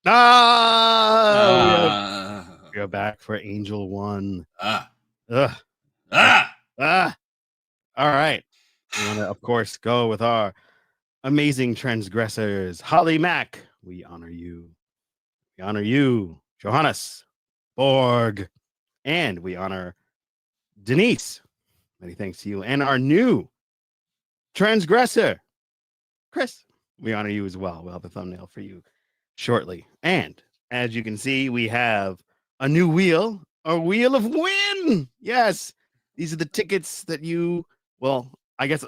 We are back for Angel 1. Ah. Ugh. Ah. Ah. All right. We want to, of course, go with our amazing transgressors. Holly Mack, we honor you. We honor you, Johannes Borg. And we honor Denise. Many thanks to you. And our new transgressor, Chris. We honor you as well. We'll have a thumbnail for you shortly. And as you can see, we have a new wheel, a wheel of win. Yes, these are the tickets that you, well, I guess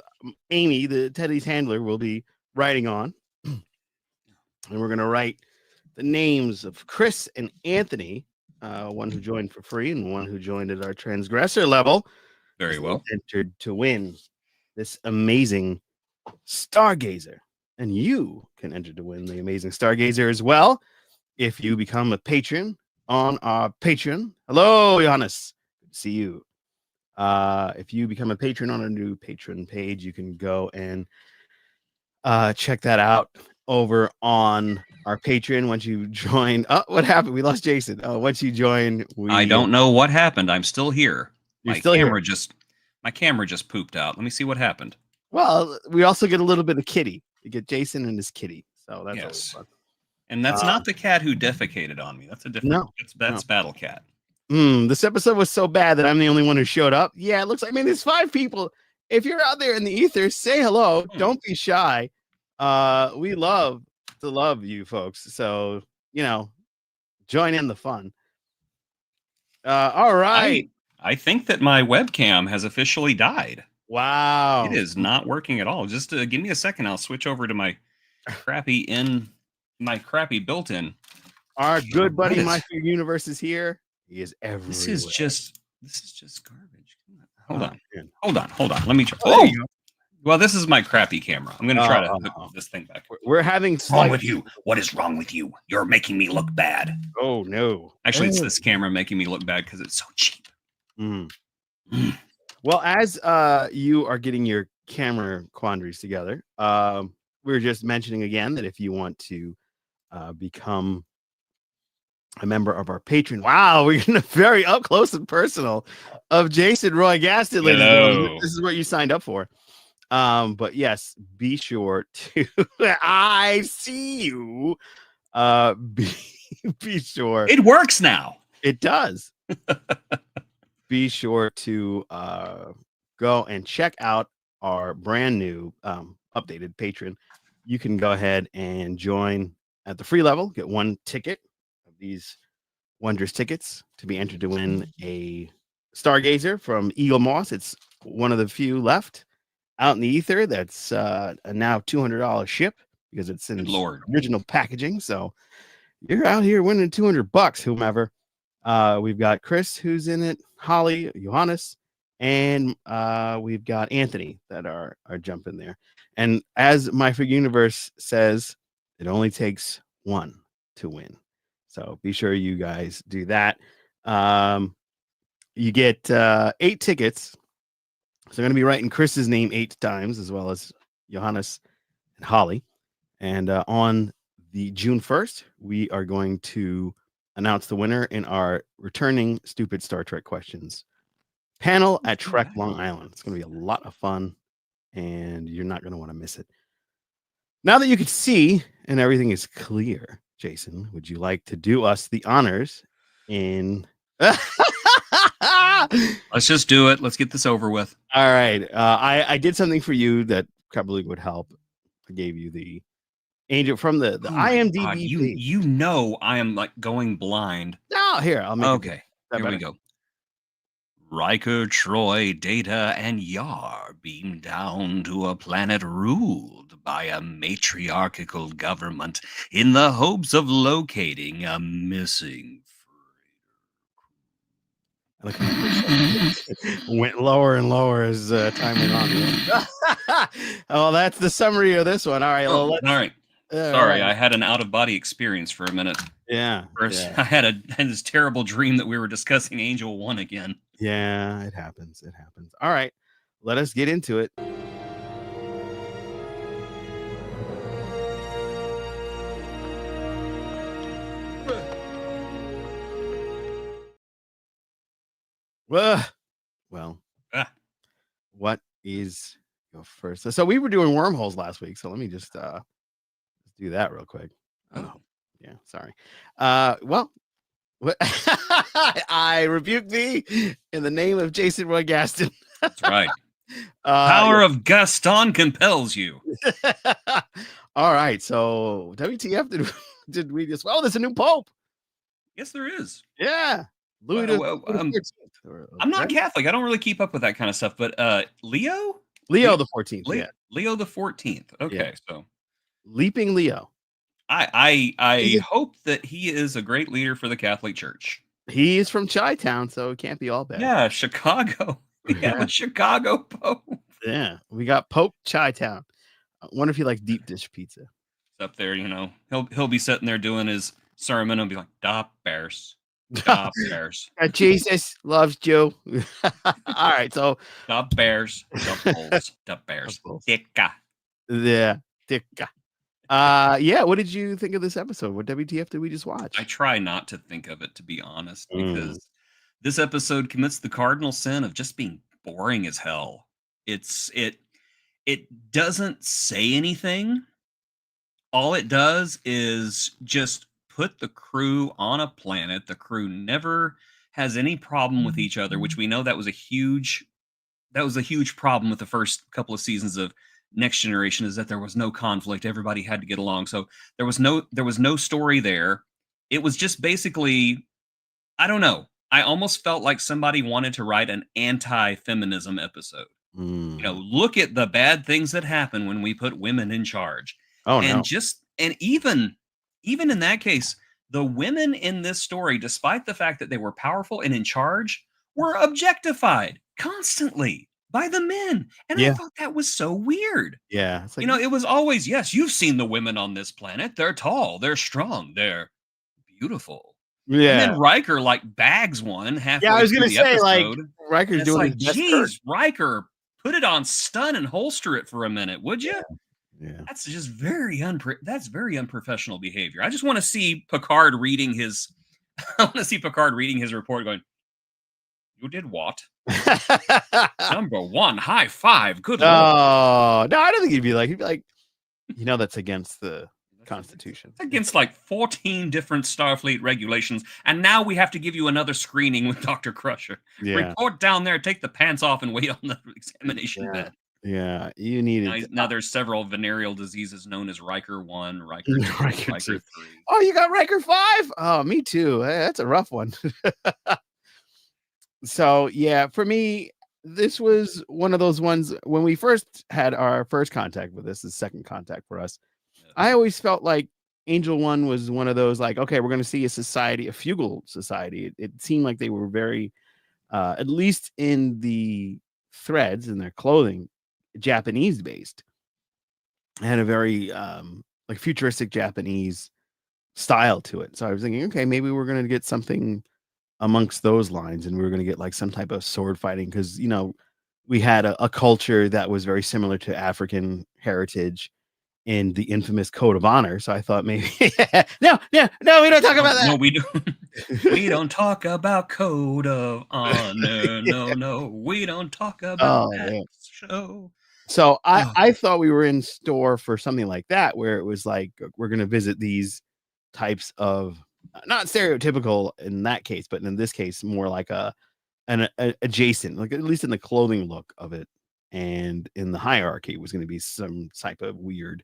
Amy, the Teddy's handler, will be writing on. And we're going to write the names of Chris and Anthony, one who joined for free and one who joined at our transgressor level. Very well. Entered to win this amazing Stargazer. And you can enter to win the amazing Stargazer as well if you become a patron on our Patreon. Hello, Johannes. Good to see you. If you become a patron on our new patron page, you can go and check that out over on our Patreon. Once you join, what happened? We lost Jason. Once you join, I don't know what happened. I'm still here. You're still here. My camera just pooped out. Let me see what happened. Well, we also get a little bit of kitty. We get Jason and his kitty. So that's always fun. And that's not the cat who defecated on me. That's a different. No, that's Battle Cat. This episode was so bad that I'm the only one who showed up. Yeah, it looks like, I mean, there's 5 people. If you're out there in the ether, say hello. Don't be shy. We love to love you folks. So, join in the fun. All right. I think that my webcam has officially died. Wow. It is not working at all. Just give me a second. I'll switch over to my crappy built-in. Our good buddy Mike Universe is here. He is everywhere. This is just garbage. Hold on. Let me try. Oh, well, this is my crappy camera. I'm going to try to hook this thing back. We're having wrong with you. What is wrong with you? You're making me look bad. Oh no. Actually, it's this camera making me look bad because it's so cheap. Well, as you are getting your camera quandaries together, we're just mentioning again that if you want to become a member of our Patreon, wow, we're getting a very up close and personal of Jason Roy Gaston. This is what you signed up for. But yes, be sure to I see you. Be sure it works now. It does. Be sure to go and check out our brand new updated Patreon. You can go ahead and join at the free level, get 1 ticket of these wondrous tickets to be entered to win a Stargazer from Eagle Moss. It's one of the few left out in the ether. That's a now $200 ship because it's in original packaging. So you're out here winning $200, whomever. We've got Chris who's in it, Holly, Johannes, and we've got Anthony that are jumping there. And as My Fig Universe says, it only takes 1 to win. So be sure you guys do that. You get 8 tickets. So I'm going to be writing Chris's name 8 times, as well as Johannes and Holly. And on the June 1st, we are going to announce the winner in our returning Stupid Star Trek Questions panel at Trek Long Island. It's going to be a lot of fun, and you're not going to want to miss it. Now that you can see and everything is clear, Jason, would you like to do us the honors in... Let's just do it. Let's get this over with. All right. I did something for you that probably would help. I gave you the Angel from the IMDb. God, you know I am like going blind. No, here I'll make. Okay, here we go. Riker, Troi, Data, and Yar beam down to a planet ruled by a matriarchal government in the hopes of locating a missing went lower and lower as time went on. Oh, that's the summary of this one. All right. All right. Sorry, I had an out-of-body experience for a minute. Yeah. First, I had this terrible dream that we were discussing Angel 1 again. Yeah, it happens. It happens. All right. Let us get into it. Well, Ah, what is your first? So we were doing wormholes last week. So let me just do that real quick. Oh, oh, yeah. Sorry. Well, what I rebuke thee in the name of Jason Roy Gaston. that's right. uh, Power of Gaston compels you. yeah. All right. So WTF did we just? Oh, there's a new pope. Yes, there is. Yeah, Louis Well, the well, 14th, I'm not right? Catholic. I don't really keep up with that kind of stuff. But Leo, Leo Le- the 14th. Yeah, Leo the 14th. yeah. Okay, so Leaping Leo. I He's hope that he is a great leader for the Catholic Church. he is from Chi Town, so it can't be all bad. Yeah, Chicago. We have Yeah, a Chicago Pope yeah. We got Pope Chi Town. I wonder if he likes deep dish pizza. up there. He'll be sitting there doing his sermon and be like, "Da Bears, Da Bears, Jesus loves you. All right, so Da Bears, Da Bulls, Da Bears, Dicka." yeah, Dicka. Yeah. What did you think of this episode? What WTF did we just I watch? try not to think of it, to be honest, Mm, because this episode commits the cardinal sin of just being boring as hell. It doesn't say anything. All it does is just put the crew on a planet. The crew never has any problem with each other, which we know that was a huge problem with the first couple of seasons of Next Generation, is that there was no conflict. Everybody had to get along. So there was no story there. It was just basically, I don't know. I almost felt like somebody wanted to write an anti-feminism episode. mm. Look at the bad things that happen when we put women in charge. Oh And no. even in that case, the women in this story, despite the fact that they were powerful and in charge, were objectified constantly by the men. And I Yeah, thought that was so weird. yeah. It's like It was always, yes, you've seen the women on this planet. They're tall, they're strong, they're beautiful. And yeah, then Riker like bags one yeah. I halfway was through gonna the say like episode. And Riker's it's doing his like, best Kirk. geez, Riker, put it on stun and holster it for a minute, would you? Yeah. That's just that's very unprofessional behavior. I just want to see Picard reading his I want to see Picard reading his report going, "You did what? Number 1, high five. Good lord." Oh no, I don't think he'd be like, that's against the Constitution. It's against like 14 different Starfleet regulations, and now we have to give you another screening with Dr. Crusher. Yeah, Report down there, take the pants off, and wait on the examination yeah, bed. yeah. You Now, needed now there's several venereal diseases known as Riker 1, Riker 2, Riker Riker too. 3. Oh, you got Riker 5? Oh, me too. That's a rough one. So yeah, for me, this was one of those ones when we first had our first contact with this, the second contact for us. Yes. I always felt like Angel One was one of those like, okay, we're going to see a society, a fugal society. It seemed like they were very, at least in the threads in their clothing, Japanese based, had a very like futuristic Japanese style to it. So I was thinking, okay, maybe we're going to get something amongst those lines, and we were going to get like some type of sword fighting because we had a culture that was very similar to African heritage in the infamous code of honor. So I thought maybe no, no, no, we don't talk No, about no, that. we don't. We don't talk about code of honor. No, no, we don't talk about Oh that man. show. So I Oh, I thought we were in store for something like that, where it was like we're going to visit these types of not stereotypical in that case, but in this case more like an adjacent, like at least in the clothing look of it, and in the hierarchy was going to be some type of weird.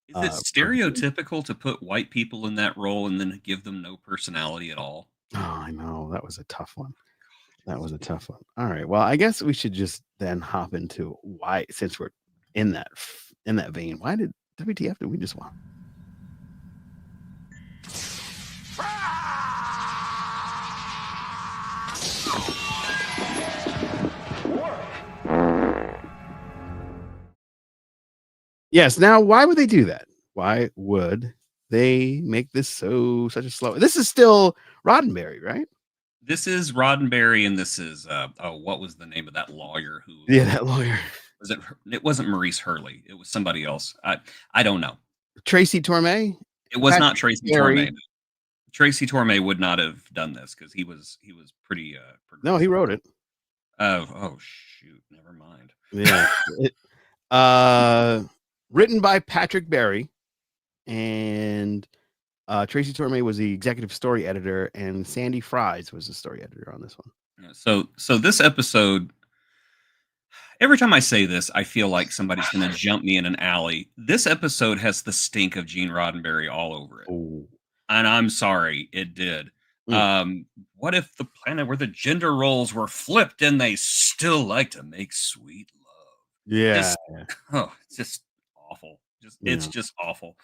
is it Purgatory. stereotypical to put white people in that role and then give them no personality at all? Oh, I know that was a tough one. That was a tough one. All right, well, I guess we should just then hop into why, since we're in that vein. Why did WTF did we just want? Yes. Now, why would they do that? Why would they make this such a slow? This is still Roddenberry, right? This is Roddenberry, and this is what was the name of that lawyer who Yeah, that lawyer. was it? It wasn't Maurice Hurley. It was somebody else. I don't know. Tracy Torme, It was not Patrick Tracy Terry. Torme. Tracy Torme would not have done this because he was pretty No, he progressive. wrote it. Oh shoot, never mind. Yeah. Written by Patrick Berry, and Tracy Torme was the executive story editor, and Sandy Fries was the story editor on this one. Yeah, so this episode, every time I say this, I feel like somebody's going to jump me in an alley. This episode has the stink of Gene Roddenberry all over it. Oh. And I'm sorry, it did. What if the planet where the gender roles were flipped and they still like to make sweet love? Yeah. It's just awful. It's Yeah. just awful.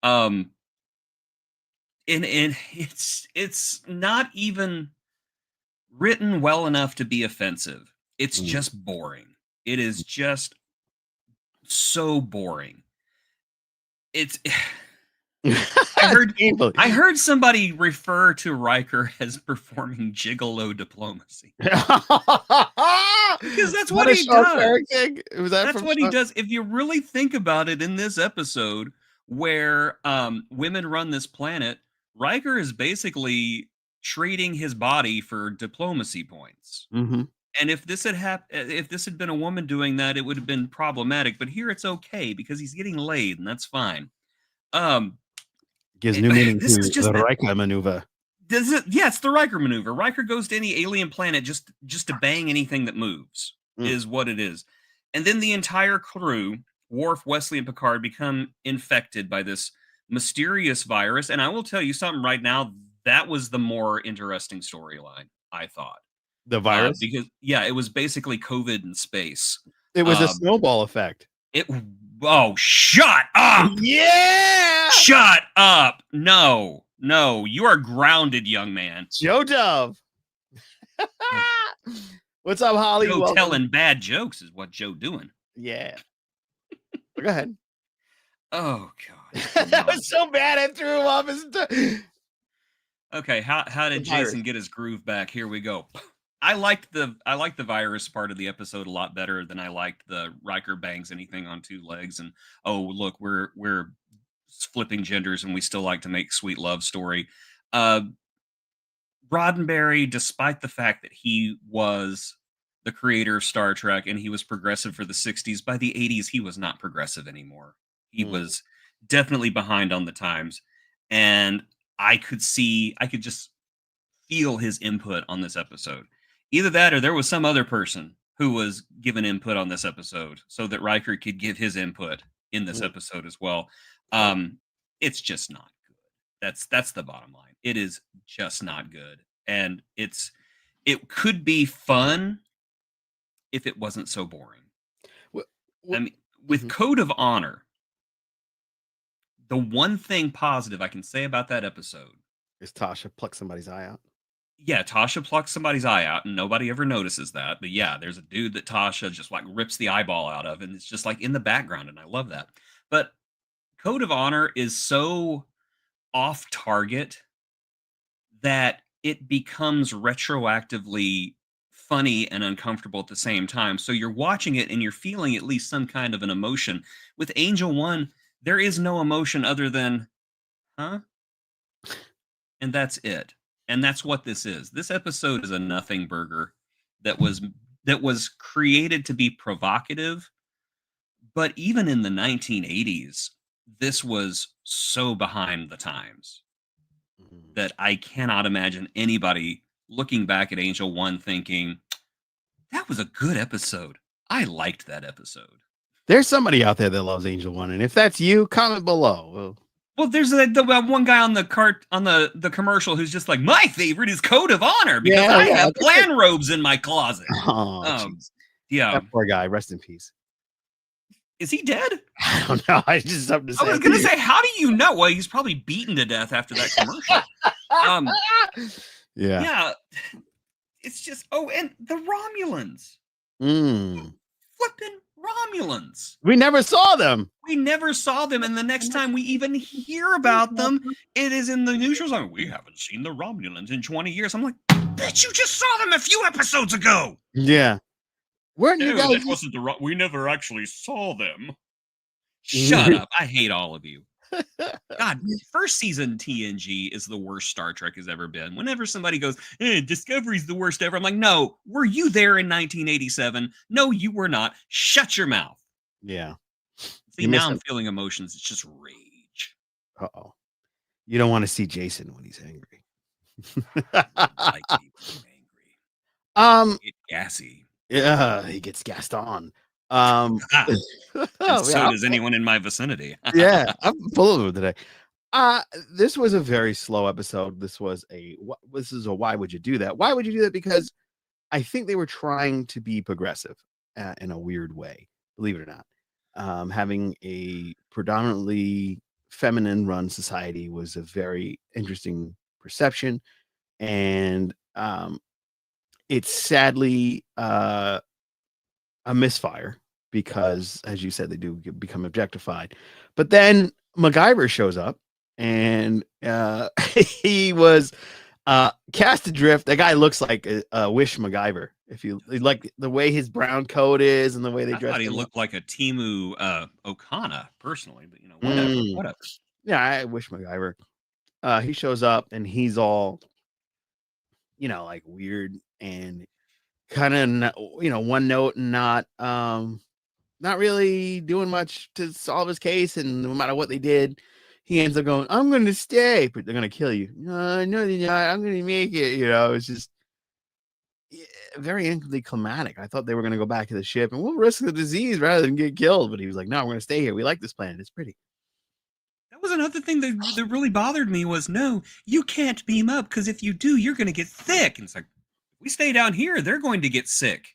And it's not even written well enough to be offensive. It's just boring. It is just so boring. It's I heard somebody refer to Riker as performing gigolo diplomacy. Because that's what he does. That's what he does. If you really think about it, in this episode where women run this planet, Riker is basically trading his body for diplomacy points. Mm-hmm. And if this had been a woman doing that, it would have been problematic. But here it's okay because he's getting laid, and that's fine. Gives new meaning to the Riker maneuver. Yeah, it's the Riker maneuver. Riker goes to any alien planet just to bang anything that moves, is what it is. And then the entire crew, Worf, Wesley, and Picard, become infected by this mysterious virus. And I will tell you something right now, that was the more interesting storyline, I thought. The virus? Because, yeah, it was basically COVID in space. It was a snowball effect. Oh, shut up! Yeah! Shut up! No, you are grounded, young man. Joe Dove. What's up, Holly? Joe telling bad jokes is what Joe doing. Yeah. Go ahead. Oh God, that was so bad. I threw him off his. Okay, how did Jason get his groove back? Here we go. I liked the virus part of the episode a lot better than I liked the Riker bangs anything on two legs and oh look, we're flipping genders and we still like to make sweet love story. Roddenberry, despite the fact that he was the creator of Star Trek and he was progressive for the 60s, by the 80s he was not progressive anymore. He was definitely behind on the times, and I could just feel his input on this episode. Either that or there was some other person who was given input on this episode so that Riker could give his input in this episode as well. It's just not good. That's the bottom line. It is just not good. And it could be fun if it wasn't so boring. I mean, with Code of Honor, the one thing positive I can say about that episode is Tasha plucked somebody's eye out. Yeah, Tasha plucks somebody's eye out, and nobody ever notices that. But yeah, there's a dude that Tasha just like rips the eyeball out of, and it's just like in the background, and I love that. But Code of Honor is so off target that it becomes retroactively funny and uncomfortable at the same time. So you're watching it and you're feeling at least some kind of an emotion. With Angel One, there is no emotion other than, huh? And that's it. And that's what this is. This episode is a nothing burger that was created to be provocative. But even in the 1980s, this was so behind the times that I cannot imagine anybody looking back at Angel One thinking, that was a good episode. I liked that episode. There's somebody out there that loves Angel One, and if that's you, comment below. Well, there's the one guy on the commercial who's just like, my favorite is Code of Honor because I have clan robes in my closet. Oh, yeah, that poor guy. Rest in peace. Is he dead? I don't know. I just have to say. I was gonna say, how do you know? Well, he's probably beaten to death after that commercial. Yeah. It's just and the Romulans. Flipping Romulans. We never saw them. And the next time we even hear about them, it is in the newsreels. I mean, we haven't seen the Romulans in 20 years. I'm like, bitch, you just saw them a few episodes ago. Yeah. Weren't you guys? That wasn't we never actually saw them. Shut up. I hate all of you. God, first season TNG is the worst Star Trek has ever been. Whenever somebody goes, Discovery's the worst ever, I'm like, no, were you there in 1987? No, you were not. Shut your mouth. Yeah. See, You now missed I'm him. feeling emotions. It's just rage. Uh-oh. You don't want to see Jason when he's angry. Like me when I'm angry. um, Get gassy. yeah, he gets gassed on. Um, And yeah, so does anyone in my vicinity. yeah, I'm full of them today. This was a very slow episode. This is a why would you do that? Why would you do that? Because I think they were trying to be progressive in a weird way, believe it or not. Having a predominantly feminine run society was a very interesting perception. And it's sadly a misfire because, as you said, they do become objectified. But then MacGyver shows up and he was cast adrift. That guy looks like a Wish MacGyver. If you like the way his brown coat is and the way they I dress thought he him up. looked like a Timu Okana, personally, but whatever. Mm. Whatever. Yeah, I wish MacGyver. He shows up and he's all, like weird and kind of, one note and not really doing much to solve his case. And no matter what they did, he ends up going, I'm going to stay, but they're going to kill you. No, they're not. I'm going to make it. It's just very anticlimactic. I thought they were going to go back to the ship and we'll risk the disease rather than get killed. But he was like, no, we're going to stay here. We like this planet. It's pretty. That was another thing that really bothered me was, no, you can't beam up because if you do, you're going to get sick. And it's like, if we stay down here, they're going to get sick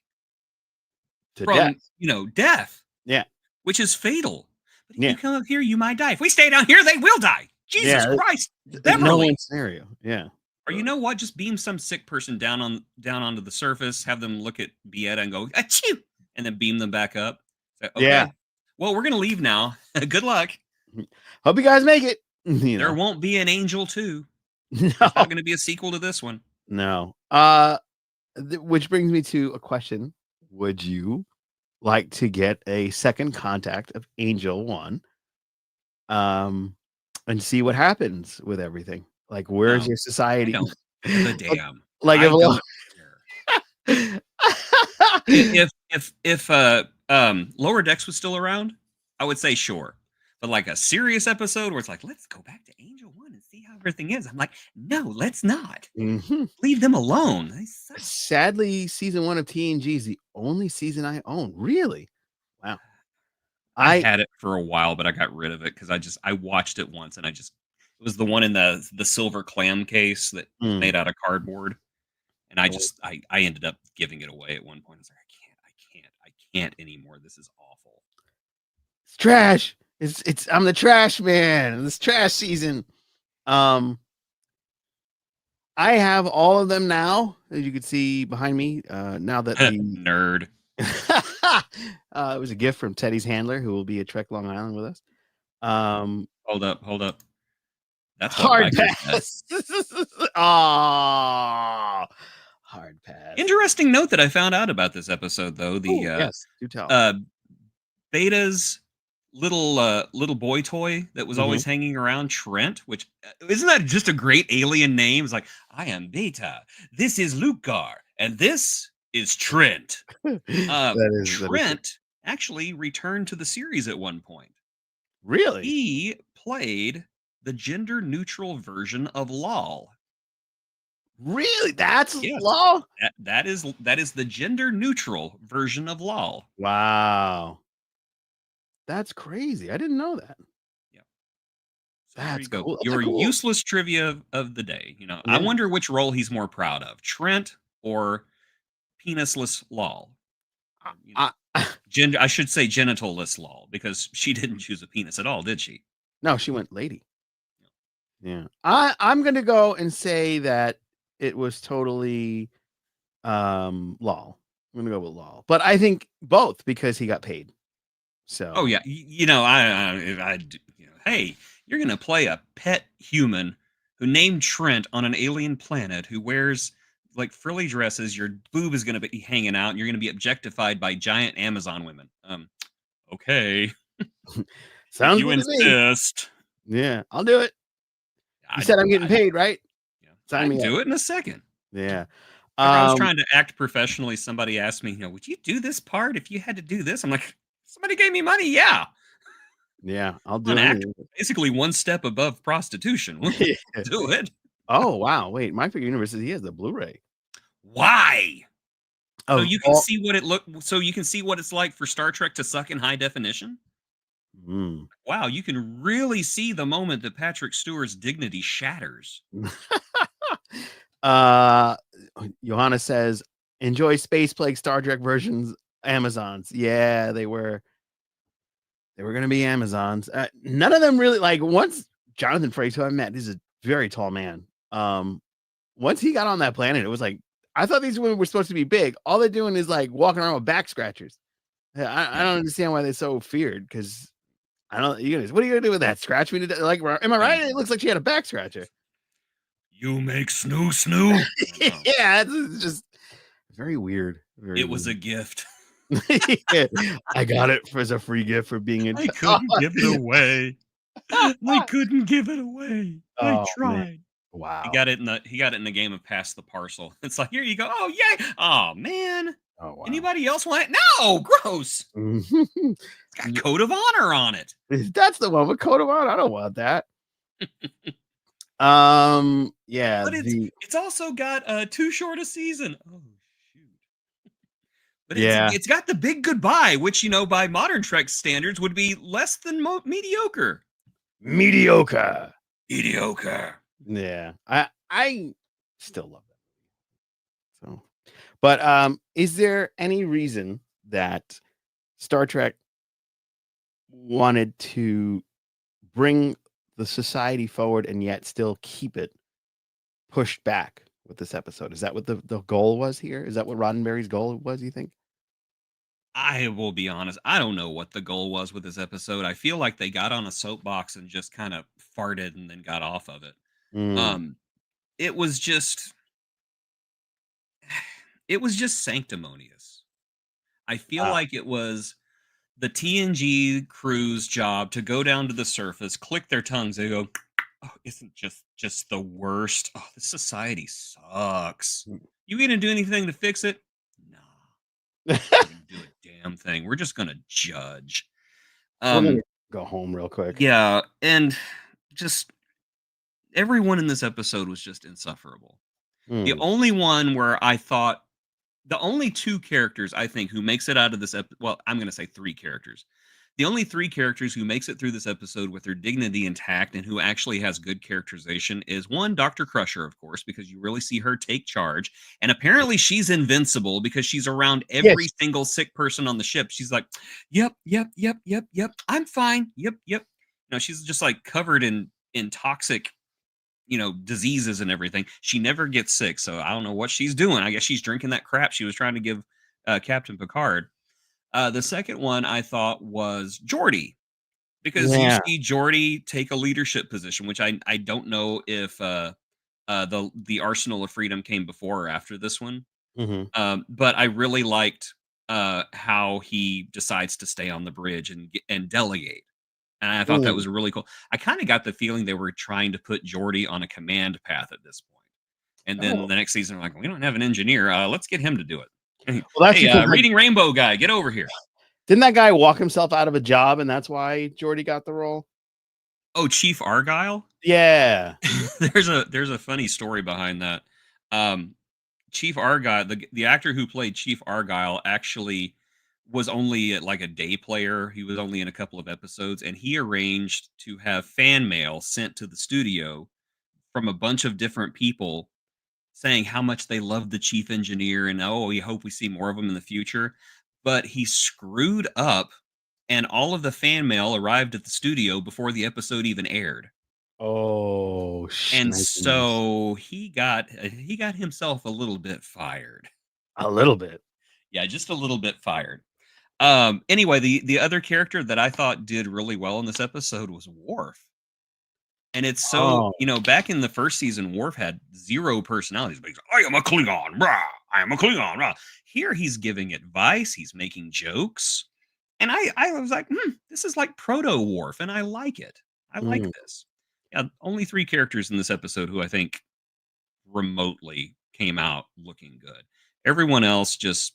To death. from, death, Yeah. which is fatal. But if Yeah. you come up here, you might die. If we stay down here, they will die. Jesus Yeah. Christ. No Beverly. one scenario. Yeah. Or you know what? Just beam some sick person down onto the surface, have them look at Bieta and go, achoo, and then beam them back up. So, okay. Yeah. Well, we're going to leave now. Good luck. Hope you guys make it. There won't be an Angel 2. No. There's not going to be a sequel to this one. No. Which brings me to a question. Would you like to get a second contact of Angel 1 and see what happens with everything? Like, where's No, your I society? don't give a damn. Like, I don't care. If Lower Decks was still around, I would say sure. But like a serious episode where it's like, let's go back to Angel 1 and see how everything is. I'm like, no, let's not. Mhm. Leave them alone. They suck. Sadly, season 1 of TNG is the only season I own. Really? Wow. I had it for a while, but I got rid of it because I watched it once and it was the one in the silver clam case that was made out of cardboard. And I ended up giving it away at one point. I was like, I can't anymore. This is awful. It's trash. I'm the trash man. This trash season. I have all of them now, as you can see behind me. Now that the nerd. It was a gift from Teddy's handler, who will be at Trek Long Island with us. Hold up. That's hard pass. Oh, hard pass. Interesting note that I found out about this episode, though. Yes, do tell. Beta's little boy toy that was always hanging around, Trent, which isn't that just a great alien name? It's like, I am Beta, this is Lucar, and this is Trent. Trent actually returned to the series at one point. Really? He played the gender neutral version of Lol. Really? That's Lol? That is the gender neutral version of Lol. Wow. That's crazy. I didn't know that. Yeah. So that's cool. That's your useless trivia of the day. Yeah. I wonder which role he's more proud of, Trent or penisless Lol. I should say genitalless Lol, because she didn't choose a penis at all, did she? No, she went lady. Yeah. I'm gonna go and say that it was totally Lol. I'm gonna go with Lol. But I think both, because he got paid. So yeah, hey, you're gonna play a pet human who named Trent on an alien planet who wears like frilly dresses. Your boob is gonna be hanging out, and you're gonna be objectified by giant Amazon women. Okay, sounds you good insist. Yeah, I'll do it. You I'd, said I'm getting I'd, paid, right? yeah, Sign I'd me up. do it in a second. Yeah. Whenever I was Um, trying to act professionally, somebody asked me, would you do this part if you had to do this? I'm like, somebody gave me money. Yeah. yeah, I'll I'm do an actor. anything. Basically one step above prostitution. We'll do it. Oh, wow. Wait, My Fair Universe, he has the Blu-ray Why? So of you can all. see what it look so you can see what it's like for Star Trek to suck in high definition? Mm. Wow, you can really see the moment that Patrick Stewart's dignity shatters. uh, Johanna says, "Enjoy Space Plague Star Trek versions, Amazons." Yeah, they were. They were gonna be Amazons. None of them really like once Jonathan Frakes, who I met, he's a very tall man. Once he got on that planet, it was like I thought these women were supposed to be big. All they're doing is like walking around with back scratchers. I Yeah. don't understand why they're so feared because I don't. You guys, what are you gonna do with that? Scratch me to death? Like, am I Yeah. right? It looks like she had a back scratcher. You make snoo snoo. No, Yeah, it's just very weird. Very it was a weird. gift. Yeah, I got it as a free gift for being in. I couldn't give it away. I couldn't give it away. I Oh man! tried. He Wow! got it in the game of Pass the Parcel. It's like, here you go. Oh yay. Oh man. Oh wow! Anybody else want it? No, gross. It's got code of honor on it. That's the one with coat of honor. I don't want that. Yeah, But it's also got too short a season. Oh shoot. But yeah, it's got the big goodbye, which by modern Trek standards would be less than mediocre. mediocre. Mediocre. Yeah, I still love that. So, but is there any reason that Star Trek wanted to bring the society forward and yet still keep it pushed back with this episode? Is that what the goal was here? Is that what Roddenberry's goal was, you think? I will be honest. I don't know what the goal was with this episode. I feel like they got on a soapbox and just kind of farted and then got off of it. Mm, Um, it was just it was just sanctimonious. I feel ah, like it was the TNG crew's job to go down to the surface, click their tongues, they go, "Oh, isn't just the worst. Oh, this society sucks. mm. You gonna do anything to fix it? Nah, we're gonna do a damn thing. We're just gonna judge." We're Um, gonna go home real quick. yeah, and just everyone in this episode was just insufferable. The Mm, only one where I thought the only two characters I think who makes it out of this well, I'm going to say three characters. The only three characters who makes it through this episode with their dignity intact and who actually has good characterization is one, Dr. Crusher, of course, because you really see her take charge. And apparently she's invincible because she's around every yes. single sick person on the ship. She's like, yep, yep, yep, yep, yep. I'm fine. Yep, yep. She's just like covered in toxic diseases and everything. She never gets sick, so I don't know what she's doing. I guess she's drinking that crap she was trying to give Captain Picard. The second one I thought was Geordi, because you Yeah. see Geordi take a leadership position, which I don't know if the Arsenal of Freedom came before or after this one. Mhm. But I really liked how he decides to stay on the bridge and delegate. And I thought that Mm. was really cool. I kinda got the feeling they were trying to put Geordi on a command path at this point. And then Oh, the next season, they're like, "We don't have an engineer, let's get him to do it." well, that's "Hey, because like, Reading Rainbow guy, get over here." didn't that guy walk himself out of a job, and that's why Jordy got the role? "Oh, Chief Argyle?" Yeah. There's a funny story behind that. Um, Chief Argyle, the actor who played Chief Argyle actually was only like a day player. He was only in a couple of episodes, and he arranged to have fan mail sent to the studio from a bunch of different people saying how much they love the chief engineer and oh, we hope we see more of him in the future. But he screwed up, and all of the fan mail arrived at the studio before the episode even aired. Oh, And shnikes. so he got himself a little bit fired. A little bit. Yeah, just a little bit fired. Anyway, the other character that I thought did really well in this episode was Worf. And it's so, Oh, back in the first season, Worf had zero personalities, but he's like, I am a Klingon, brah, I am a Klingon, brah. Here he's giving advice, he's making jokes. And I was like, this is like proto Worf, and I like it. I like Mm, this. Yeah, only 3 characters in this episode who I think remotely came out looking good. Everyone else just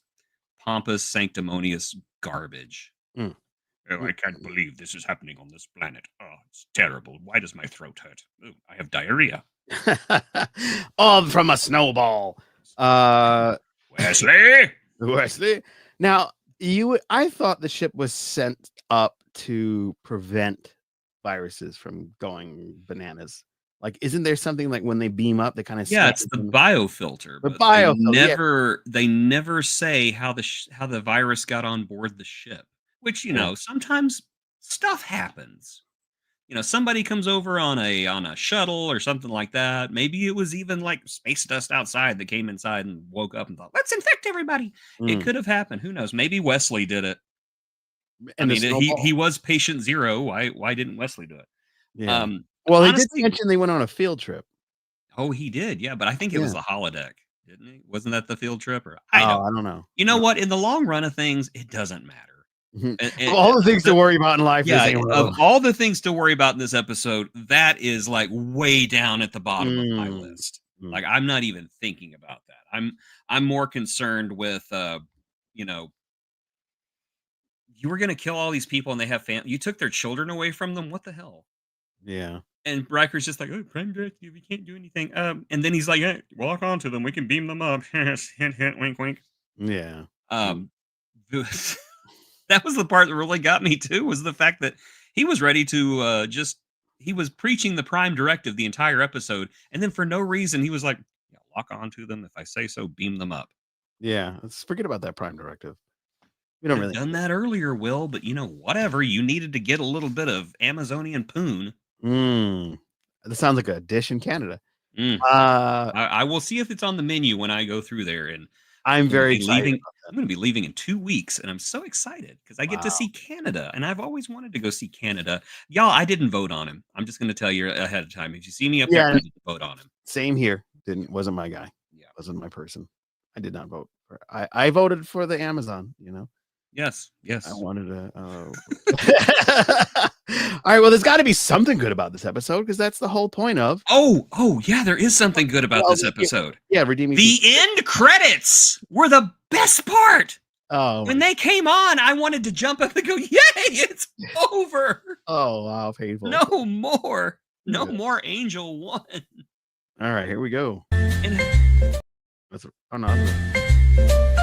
pompous, sanctimonious garbage. mm, Oh, mm, I can't mm. believe this is happening on this planet. Oh, it's terrible. Why does my throat hurt? Ooh, I have diarrhea. All from a snowball. Uh, Wesley? Wesley. Now, I thought the ship was sent up to prevent viruses from going bananas. Like, isn't there something like when they beam up, they kind of Yeah, scan it's the them? biofilter, The but they biofilter, yeah, never say how how the virus got on board the ship. Which, yeah, sometimes stuff happens. Somebody comes over on a shuttle or something like that. Maybe it was even like space dust outside that came inside and woke up and thought, "Let's infect everybody." It mm, could have happened. Who knows? Maybe Wesley did it. I and the mean, he snowball. was patient 0. Why didn't Wesley do it? Yeah. Um, Well, he did honestly, mention they went on a field trip. oh, he did. Yeah, but I think it was Yeah. the holodeck, didn't he? Wasn't that the field trip or I Oh, don't. I don't know. You know what? In the long run of things, it doesn't matter. Mhm. And, Of all the things to the worry about in life, this Yeah, ain't one of of them. all the things to worry about in this episode, that is, like, way down at the bottom of my Mm, list. mm, Like, I'm not even thinking about that. I'm more concerned with, you know, you were gonna kill all these people and they have you took their children away from them, what the hell? yeah. And Riker's just like, "Oh, prime directive, we can't do anything." And then he's like, "Hey, walk onto them, we can beam them up." Hint, hint, wink, wink. Yeah. Mm, Um, the that was the part that really got me too, was the fact that he was ready to just he was preaching the prime directive the entire episode, and then for no reason he was like, "Yeah, lock onto them. If I say so, beam them up." yeah. Let's forget about that prime directive. We Could don't have really done need that earlier, Will, but whatever. You needed to get a little bit of Amazonian poon. it. That sounds like a dish in Canada. Mm. Uh, I will see if it's on the menu when I go through there, and I'm I'm gonna very be excited leaving about that. I'm gonna be leaving in 2 weeks, and I'm so excited because I get to Wow. see Canada, and I've always wanted to go see Canada. Y'all, I didn't vote on him. I'm just gonna tell you ahead of time. If you see me up there, Yeah, I didn't vote on him. same here. Wasn't my guy. Yeah. Wasn't my person. I did not vote for I voted for the Amazon. Yes, I yes. wanted to All right, well, there's gotta be something good about this episode because that's the whole point of Oh, yeah, there is something good about well, this episode. yeah, redeeming The feature. end credits were the best part. Oh When my they came on, I wanted to jump up and go, "Yay, it's over. oh, wow, painful. No more. No Yeah. more Angel 1." All right, here we go. And Oh, no.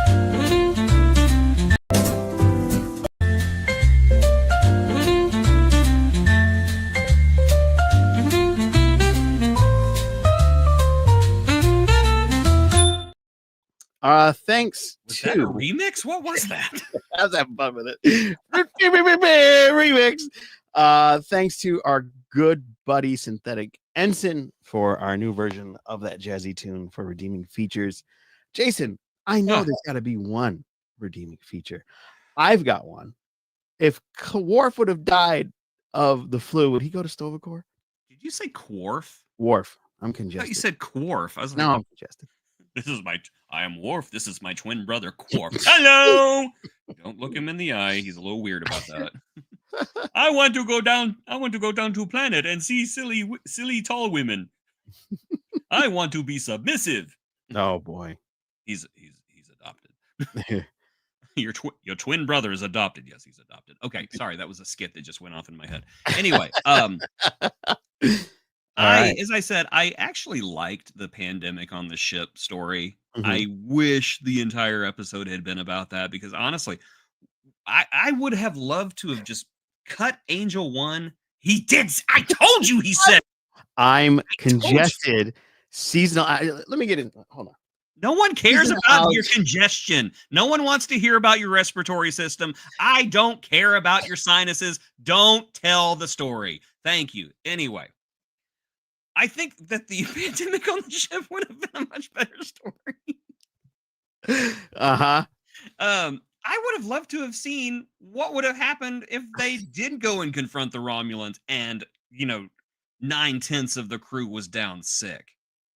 Thanks was that a to remix? What was that? I was having fun with it. Remix. Thanks to our good buddy Synthetic Ensign for our new version of that jazzy tune for redeeming features. Jason, I know Huh. there's got to be one redeeming feature. I've got one. If Worf would have died of the flu, would he go to Stovacor? Did you say Quarf? Worf. I'm I thought you congested. said Quarf. I was like, Now I'm congested. I am Worf. This is my twin brother, Quarf. Hello. Don't look him in the eye. He's a little weird about that. I want to go down to a planet and see silly tall women. I want to be submissive. Oh boy. He's adopted. Your twin brother is adopted. Yes, he's adopted. Okay, sorry, that was a skit that just went off in my head. Anyway, All right. as I said, I actually liked the pandemic on the ship story. Mhm. I wish the entire episode had been about that because honestly, I would have loved to have just cut Angel 1. He did. I told you, he said. I'm I told you. congested. Seasonal. Let me get in. Hold on. No one cares Season about out. your congestion. No one wants to hear about your respiratory system. I don't care about your sinuses. Don't tell the story. Thank you. Anyway, I think that the pandemic on the ship would have been a much better story. Uh-huh. I would have loved to have seen what would have happened if they did go and confront the Romulans and, 9/10 of the crew was down sick.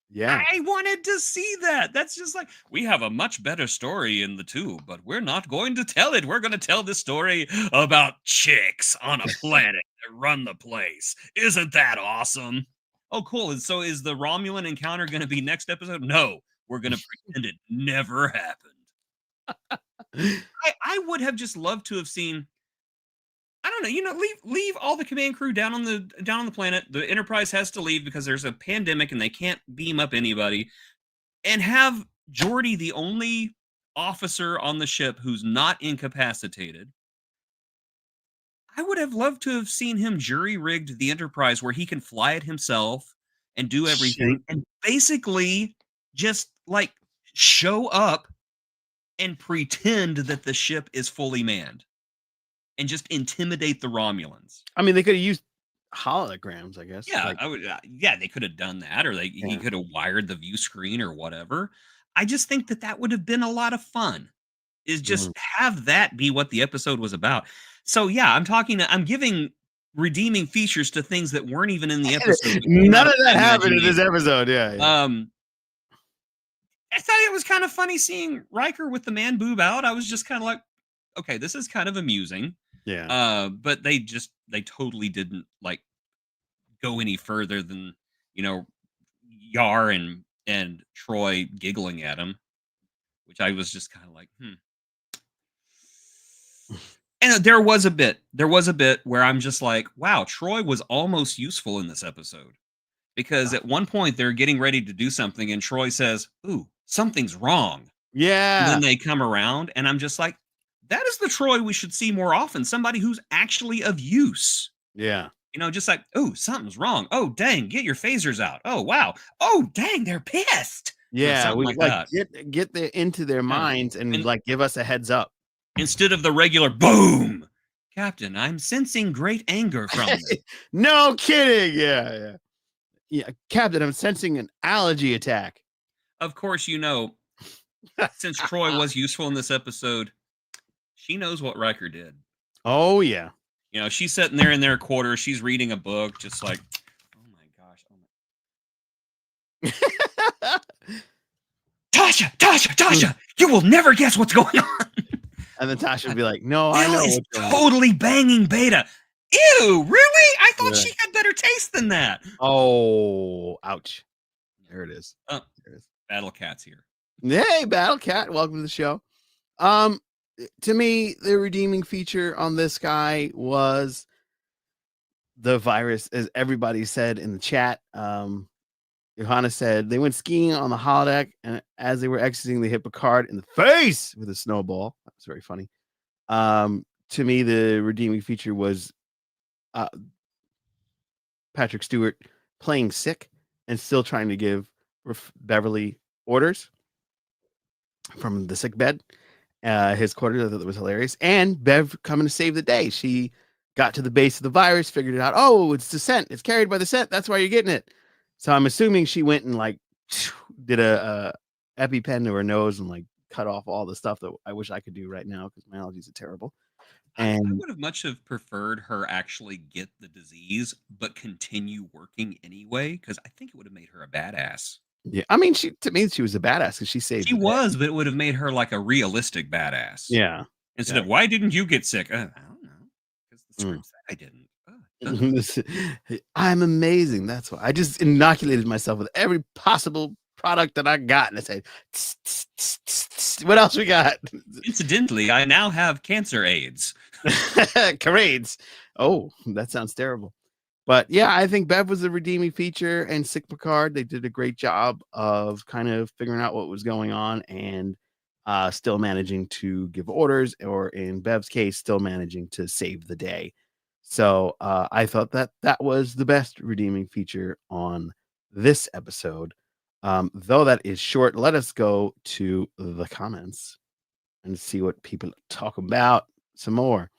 Yeah. I wanted to see that. That's just like, we have a much better story in the two, but we're not going to tell it. We're going to tell this story about chicks on a planet. run the place. Isn't that awesome? Oh, cool. And so is the Romulan encounter going to be next episode? No, we're going to pretend it never happened. I would have just loved to have seen. I don't know. Leave all the command crew down on the planet. The Enterprise has to leave because there's a pandemic and they can't beam up anybody. And have Geordi, the only officer on the ship who's not incapacitated. I would have loved to have seen him jury-rigged the Enterprise where he can fly it himself and do everything, and basically just, like, show up and pretend that the ship is fully manned, and just intimidate the Romulans. I mean, they could have used holograms, I guess. Yeah, Like, I would. Yeah, they could have done that, or he could have wired the view screen or whatever. I just think that would have been a lot of fun. Is just have that be what the episode was about. So yeah, I'm giving redeeming features to things that weren't even in the episode. None of that happened in this episode. Yeah. I thought it was kind of funny seeing Riker with the man boob out. I was just kind of like, okay, this is kind of amusing. Yeah. But they totally didn't like go any further than, Yar and Troi giggling at him, which I was just kind of like, And there was a bit where I'm just like, wow, Troi was almost useful in this episode. Because at one point they're getting ready to do something and Troi says, ooh, something's wrong. Yeah. And then they come around and I'm just like, that is the Troi we should see more often. Somebody who's actually of use. Yeah. Just like, oh, something's wrong. Oh, dang, get your phasers out. Oh, wow. Oh, dang, they're pissed. Yeah, we like get into their minds and like give us a heads up. Instead of the regular boom. Captain, I'm sensing great anger from them. No kidding. Yeah. Captain, I'm sensing an allergy attack. Of course, since Troi was useful in this episode, she knows what Riker did. Oh, yeah. She's sitting there in their quarters. She's reading a book, just like, oh my gosh. Tasha, you will never guess what's going on. And then Tasha would be like, no, I know what's going on. Totally banging Beta. Ew, really? I thought she had better taste than that. Oh, ouch. There it is. There it is. Battle Cat's here. Hey, Battle Cat. Welcome to the show. To me, the redeeming feature on this guy was the virus, as everybody said in the chat. Johanna said they went skiing on the holodeck, and as they were exiting, they hit Picard in the face with a snowball. That was very funny. To me, the redeeming feature was Patrick Stewart playing sick and still trying to give Beverly orders from the sick bed. His quarters, I thought that was hilarious. And Bev coming to save the day. She got to the base of the virus, figured it out. Oh, it's the scent. It's carried by the scent. That's why you're getting it. So I'm assuming she went and like did a EpiPen to her nose and like cut off all the stuff that I wish I could do right now because my allergies are terrible. And I would have much have preferred her actually get the disease, but continue working anyway, because I think it would have made her a badass. Yeah, I mean, to me, she was a badass because she saved. She was, but it would have made her like a realistic badass. Yeah. Instead of, why didn't you get sick? I don't know, because the script said I didn't. I'm amazing. That's why I just inoculated myself with every possible product that I got, and I said, "What else we got?" Incidentally, I now have cancer AIDS. Charades. Oh, that sounds terrible. But yeah, I think Bev was a redeeming feature, and Sick Picard, they did a great job of kind of figuring out what was going on and still managing to give orders, or in Bev's case, still managing to save the day. So I thought that was the best redeeming feature on this episode. Though that is short, let us go to the comments and see what people talk about some more.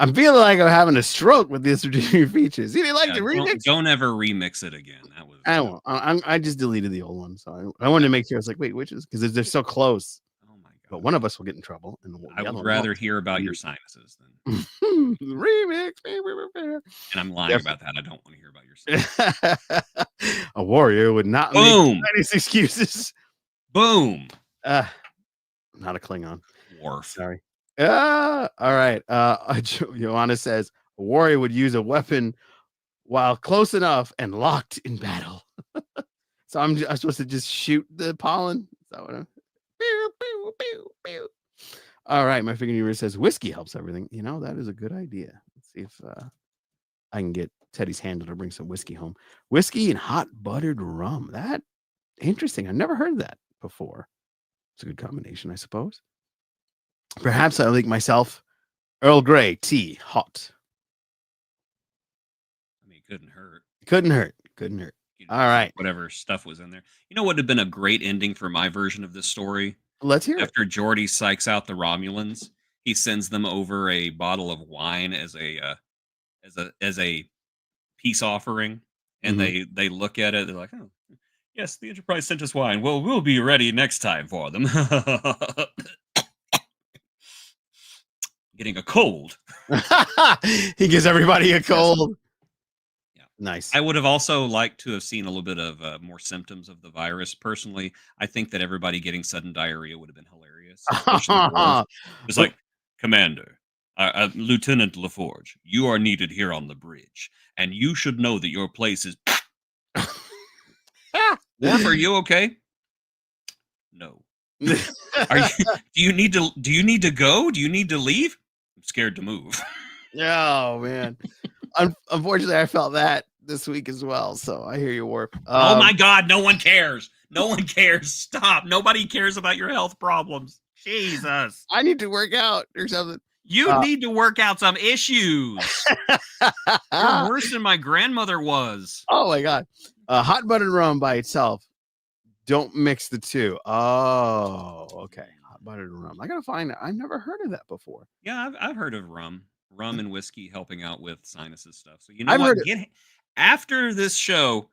I'm feeling like I'm having a stroke with these redeeming features. You didn't like the remix? Don't ever remix it again. That was. I won't. I just deleted the old one, so I wanted to make sure. I was like, wait, which is because they're so close. Oh my god! But one of us will get in trouble, and I would rather hear about your sinuses than remix. And I'm lying about that. I don't want to hear about your sinuses. A warrior would not make any excuses. Boom. Not a Klingon. Worf. Sorry. All right. Joanna says, A warrior would use a weapon while close enough and locked in battle. So I'm supposed to just shoot the pollen? Is that what I'm... Pew, pew, pew, pew. All right, my finger universe says whiskey helps everything. You know, that is a good idea. Let's see if I can get Teddy's handler to bring some whiskey home. Whiskey and hot buttered rum. That interesting. I've never heard of that before. It's a good combination, I suppose. Perhaps I'll make myself Earl Grey tea, hot. I mean, it couldn't hurt. Couldn't hurt. Couldn't hurt. All right. Whatever stuff was in there. You know what would have been a great ending for my version of this story? Let's hear it. After Geordi psychs out the Romulans, he sends them over a bottle of wine as a peace offering, and they look at it. They're like, "Oh, yes, the Enterprise sent us wine. Well, we'll be ready next time for them." Getting a cold. He gives everybody a cold. Yeah, nice. I would have also liked to have seen a little bit of more symptoms of the virus. Personally, I think that everybody getting sudden diarrhea would have been hilarious. It's like, Commander, Lieutenant LaForge, you are needed here on the bridge, and you should know that your place is. Worf, are you okay? No. Are you? Do you need to go? Do you need to leave? I'm scared to move. Oh man. Unfortunately, I felt that this week as well. So I hear you, Warp. Oh my God! No one cares. No one cares. Stop. Nobody cares about your health problems. Jesus. I need to work out or something. You need to work out some issues. You're worse than my grandmother was. Oh my God. Hot buttered rum by itself. Don't mix the two. Oh, okay. Hot buttered rum. I gotta find it. I've never heard of that before. Yeah, I've heard of rum and whiskey helping out with sinuses stuff. So you know what? After this show,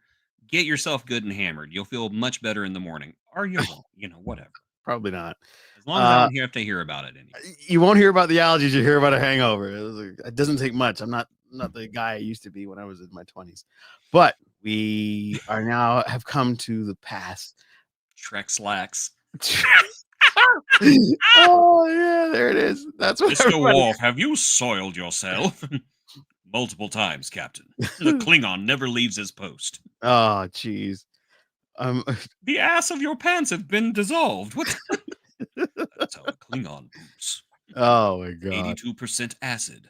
get yourself good and hammered. You'll feel much better in the morning. Or you won't. You know, whatever. Probably not. As long as I don't have to hear about it anymore. You won't hear about the allergies. You hear about a hangover. It doesn't take much. I'm not the guy I used to be when I was in my 20s. But we are now have come to the past. Trek slacks. Oh yeah, there it is. That's what. Mr. Worf, have you soiled yourself? Multiple times, Captain. The Klingon never leaves his post. Oh, jeez. The ass of your pants have been dissolved. What? That's how the Klingon poops. Oh my God. 82% acid.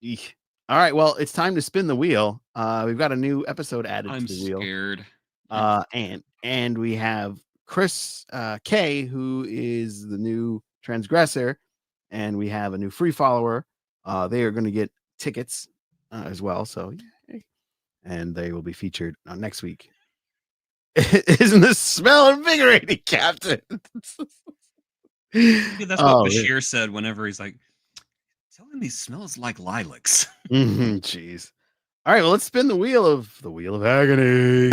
Eek. All right, well, it's time to spin the wheel. We've got a new episode added to the wheel. I'm scared. And we have Chris K, who is the new transgressor, and we have a new free follower. They are going to get tickets as well, so yay. And they will be featured next week. Isn't this smell invigorating, Captain? That's what Bashir said whenever he's like, telling me smells like lilacs. Jeez. All right, well, let's spin the wheel of agony.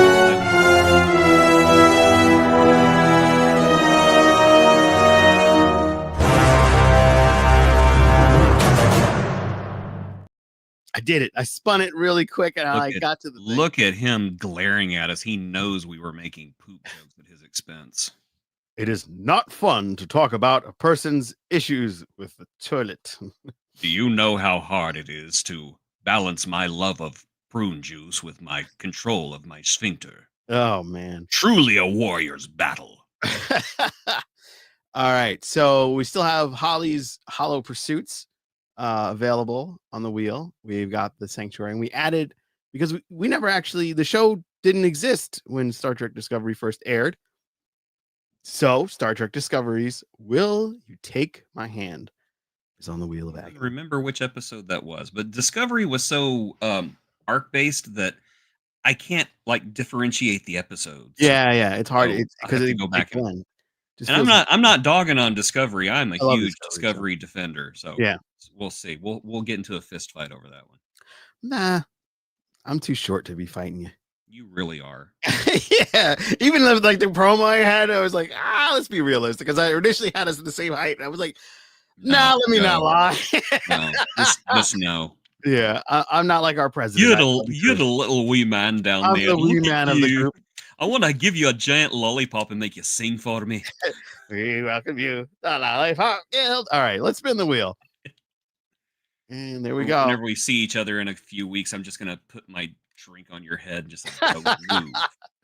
I did it. I spun it really quick, and I got to the thing. Look at him glaring at us. He knows we were making poop jokes at his expense. It is not fun to talk about a person's issues with the toilet. Do you know how hard it is to balance my love of prune juice with my control of my sphincter? Oh, man. Truly a warrior's battle. All right. So we still have Holly's Hollow Pursuits available on the wheel. We've got the Sanctuary, and we added, because we never actually, the show didn't exist when Star Trek Discovery first aired. So Star Trek Discovery's Will You Take My Hand is on the wheel of agony. I remember which episode that was, but Discovery was so arc based that I can't like differentiate the episodes. Yeah, it's hard. So it's because it go back and I'm not dogging on Discovery. I'm a huge Discovery defender. So yeah, we'll see. We'll get into a fist fight over that one. Nah, I'm too short to be fighting you. You really are. Yeah, even like the promo I had, I was like, let's be realistic, because I initially had us the same height, and I was like, let me not lie. No, just no. Yeah, I'm not like our president. You're the little wee man down I'm there. the wee man of the group. I want to give you a giant lollipop and make you sing for me. We welcome you. The lollipop guild. All right, let's spin the wheel. And there we go. Whenever we see each other in a few weeks, I'm just gonna put my drink on your head and just say, "Don't move.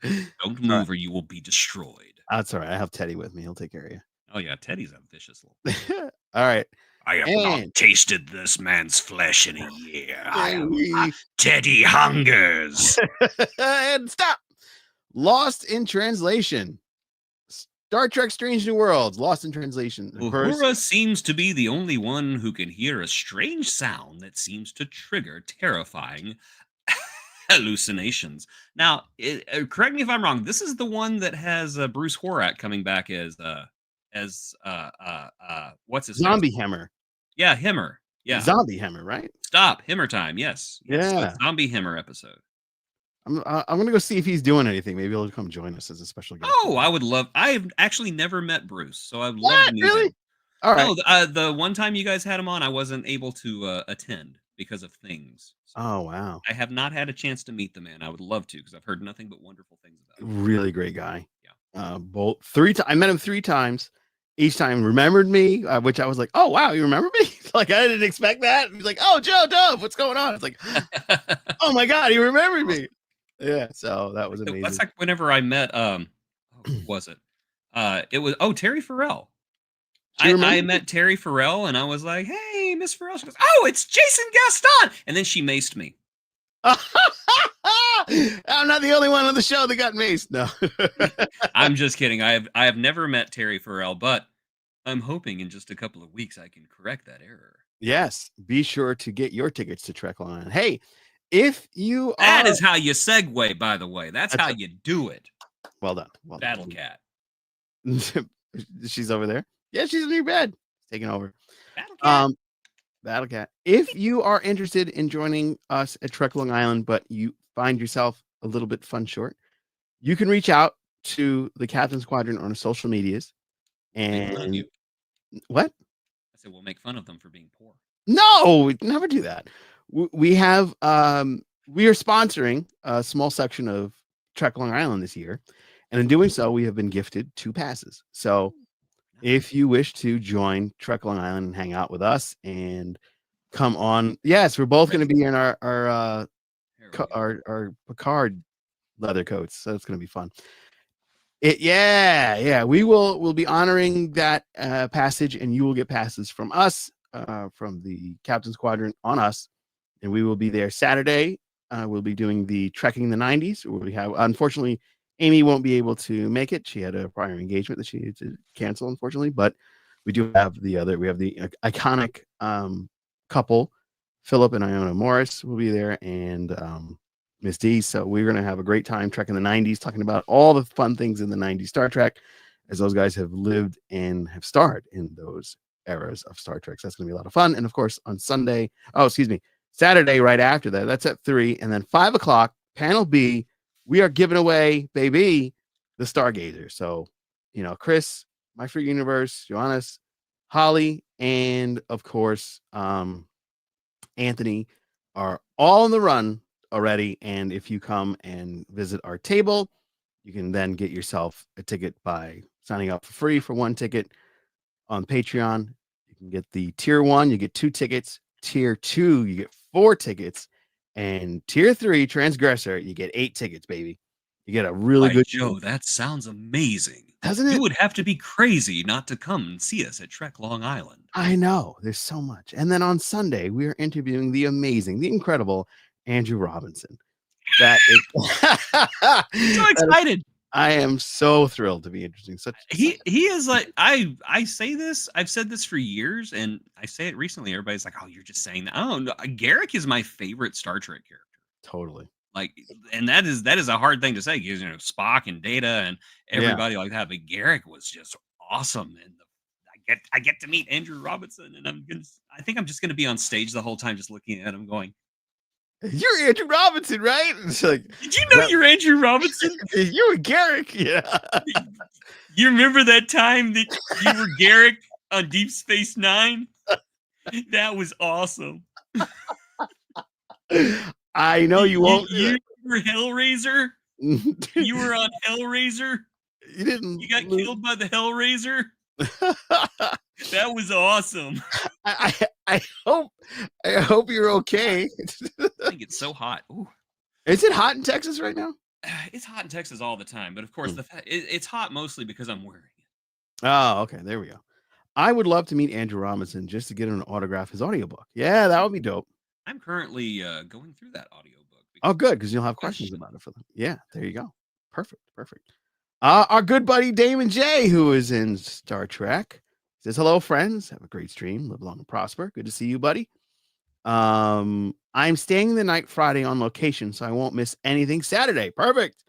Don't All right. move or you will be destroyed." That's all right. I have Teddy with me. He'll take care of Oh, yeah, Teddy's a vicious little you. All right. I have not And tasted this man's flesh in a year. we Teddy hungers. and stop. Lost in translation. Star Trek Strange New Worlds, Lost in Translation. Of course, Uhura seems to be the only one who can hear a strange sound that seems to trigger terrifying hallucinations. Now, correct me if I'm wrong. This is the one that has Bruce Horak coming back as what's his face? Zombie Hammer. Yeah, Himmer. Yeah, Zombie Hammer, right? stop Himmer time. Yes, yes. So Yeah. it's Zombie Himmer episode. I'm gonna go see if he's doing anything. Maybe he'll come join us as a special guest. Oh, I would love. I've actually never met Bruce, so I'd love to What? meet Really? him. All right. No, the one time you guys had him on, I wasn't able to attend because of things. So Oh wow. I have not had a chance to meet the man. I would love to because I've heard nothing but wonderful things about him. Really great guy. Yeah. Both I met him 3 times. Each time remembered me, which I was like, oh wow, you remember me? Like I didn't expect that. He's like, oh Joe Dove, what's going on? It's like, oh my god, he remembered me. Yeah, so that was amazing. That's like whenever I met who was it? It was Terry Farrell. I met Terry Farrell and I was like, hey, Miss Farrell. She goes, oh, it's Jason Gaston. And then she maced me. I'm not the only one on the show that got maced. No. I'm just kidding. I have never met Terry Farrell, but I'm hoping in just a couple of weeks I can correct that error. Yes, be sure to get your tickets to Trek Long Island. Hey, if you that is how you segue, by the way. That's how you do it. Well done. Well Battle done. Cat. She's over there. Yeah, she's in your bed. Taking over. Battle Cat. Battle Cat. If you are interested in joining us at Trek Long Island, but you find yourself a little bit fun short, you can reach out to the Captain Squadron on social medias. And you. What? I said we'll make fun of them for being poor. No, we'd never do that. We have we are sponsoring a small section of Trek Long Island this year, and in doing so, we have been gifted 2 passes. So, if you wish to join Trek Long Island and hang out with us and come on, yes, we're both going to be in our Picard leather coats, so it's going to be fun. We'll be honoring that passage, and you will get passes from us, from the Captain Squadron on us, and we will be there Saturday. We'll be doing the Trekking the 90s. We have, unfortunately, Amy won't be able to make it. She had a prior engagement that she needed to cancel, unfortunately, but we do have the iconic couple, Philip and Iona Morris will be there, and Miss D. So we're going to have a great time trekking the 90s, talking about all the fun things in the 90s Star Trek, as those guys have lived and have starred in those eras of Star Trek. So that's going to be a lot of fun. And of course, on Saturday, right after that, that's at 3. And then 5 o'clock, panel B, we are giving away, baby, the Stargazer. So, Chris, My Free Universe, Johannes, Holly, and of course, Anthony are all on the run already. And if you come and visit our table, you can then get yourself a ticket by signing up for free for 1 ticket on Patreon. You can get the tier 1, you get 2 tickets. Tier 2, you get 4 tickets. And tier 3, Transgressor, you get 8 tickets, baby. You get a really good Joe. That sounds amazing. Doesn't it? You would have to be crazy not to come and see us at Trek Long Island. I know. There's so much. And then on Sunday, we are interviewing the amazing, the incredible Andrew Robinson. That is so excited. I am so thrilled to be interesting. He is like, I say this, I've said this for years, and I say it recently. Everybody's like, oh, you're just saying that. Oh no, Garrick is my favorite Star Trek character. Totally. Like, and that is a hard thing to say, because Spock and Data and everybody like that. But Garrick was just awesome, and I get to meet Andrew Robinson, and I think I'm just gonna be on stage the whole time, just looking at him, going, "You're Andrew Robinson, right?" It's like, did you know you're Andrew Robinson? You were Garrick, yeah. You remember that time that you were Garrick on Deep Space Nine? That was awesome. I know you won't. You were Hellraiser. You were on Hellraiser. You didn't. You got killed by the Hellraiser. That was awesome. I hope you're okay. I think it's so hot. Ooh. Is it hot in Texas right now? It's hot in Texas all the time, but of course, Mm. it's hot mostly because I'm wearing it. Oh, okay. There we go. I would love to meet Andrew Robinson just to get him to autograph his audiobook. Yeah, that would be dope. I'm currently going through that audiobook. Oh, good, because you'll have questions Question. about it for them. Yeah, there you go. Perfect, perfect. Our good buddy Damon J, who is in Star Trek, says, "Hello, friends. Have a great stream. Live long and prosper. Good to see you, buddy. I'm staying the night Friday on location, so I won't miss anything Saturday. Perfect.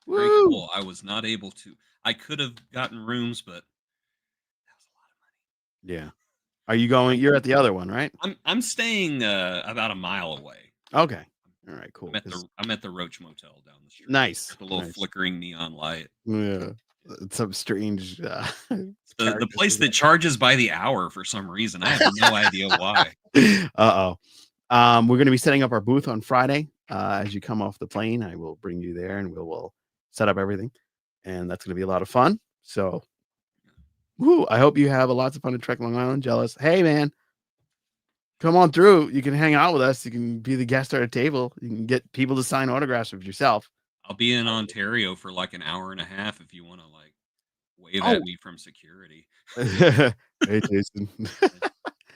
Very Woo! cool. I was not able to. I could have gotten rooms, but that was a lot of money. Yeah. Are you going? You're at the other one, right? I'm staying about a mile away. Okay. All right. Cool. I'm at the Roach Motel down the street. Nice. The little Nice. flickering neon light. Yeah. It's some strange. The place that charges by the hour for some reason. I have no idea why. Uh-oh. We're going to be setting up our booth on Friday. As you come off the plane, I will bring you there and we'll set up everything. And that's going to be a lot of fun. So, woo, I hope you have lots of fun at Trek Long Island. Jealous. Hey, man, come on through. You can hang out with us. You can be the guest at a table. You can get people to sign autographs of yourself. I'll be in Ontario for like an hour and a half if you want to like wave at me from security. Hey, Jason.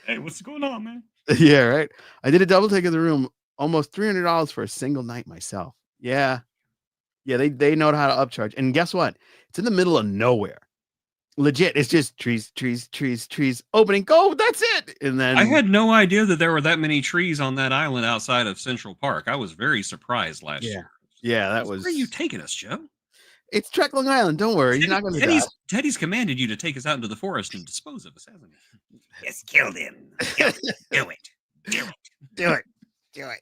Hey, what's going on, man? Yeah, right. I did a double take of the room, almost $300 for a single night myself. Yeah. Yeah, they know how to upcharge. And guess what? It's in the middle of nowhere. Legit. It's just trees, trees, trees, trees, opening, go, that's it. And then I had no idea that there were that many trees on that island outside of Central Park. I was very surprised last year. Yeah, that was. Where are you taking us, Joe? It's Trek Long Island. Don't worry. You're not going to die. Teddy's commanded you to take us out into the forest and dispose of us, hasn't he? Yes, kill him. Do it. Do it. Do it. Do it.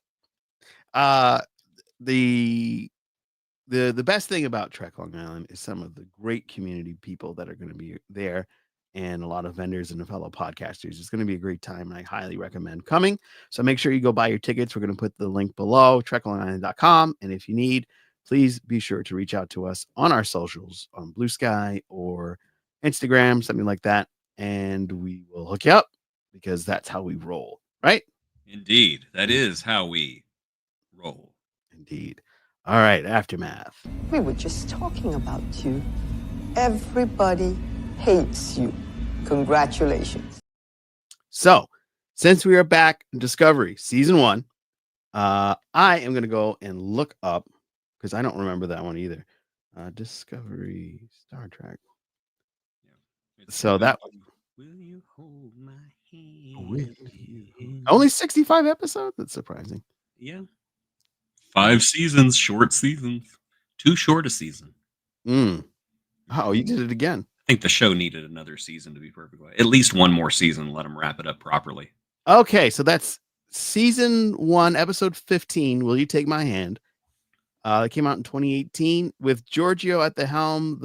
The best thing about Trek Long Island is some of the great community people that are going to be there and a lot of vendors and fellow podcasters. It's going to be a great time, and I highly recommend coming. So make sure you go buy your tickets. We're going to put the link below, treklongisland.com. And if you need, please be sure to reach out to us on our socials on Blue Sky or Instagram, something like that. And we will hook you up because that's how we roll, right? Indeed. That is how we roll. Indeed. All right, Aftermath. We were just talking about you. Everybody hates you. Congratulations. So, since we are back in Discovery Season 1, I am going to go and look up, because I don't remember that one either. Discovery Star Trek. Yeah. So that one. Will you hold my hand? Only 65 episodes? That's surprising. Yeah. 5 seasons, short seasons. Too short a season. Oh, you did it again. I think the show needed another season, to be perfectly honest. At least one more season. Let them wrap it up properly. Okay, so that's Season 1, Episode 15, Will You Take My Hand? It came out in 2018 with Giorgio at the helm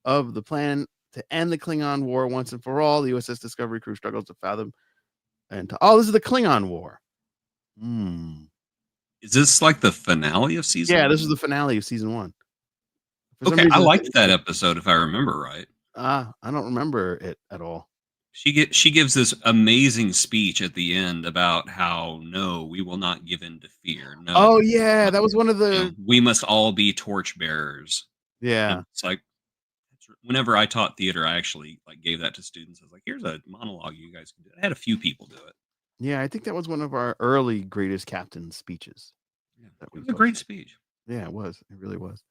of the plan to end the Klingon War once and for all. The USS Discovery crew struggles to fathom. This is the Klingon War. Is this like the finale of season? Yeah, this is the finale of Season 1. Okay, I liked that episode if I remember right. I don't remember it at all. She gives this amazing speech at the end about how no, we will not give in to fear. No. Oh yeah, that was one of the. We must all be torchbearers. Yeah, and it's like whenever I taught theater, I actually like gave that to students. I was like, "Here's a monologue you guys can do." I had a few people do it. Yeah, I think that was one of our early Greatest Captain speeches. Yeah, it was a great speech. Yeah, it was. It really was.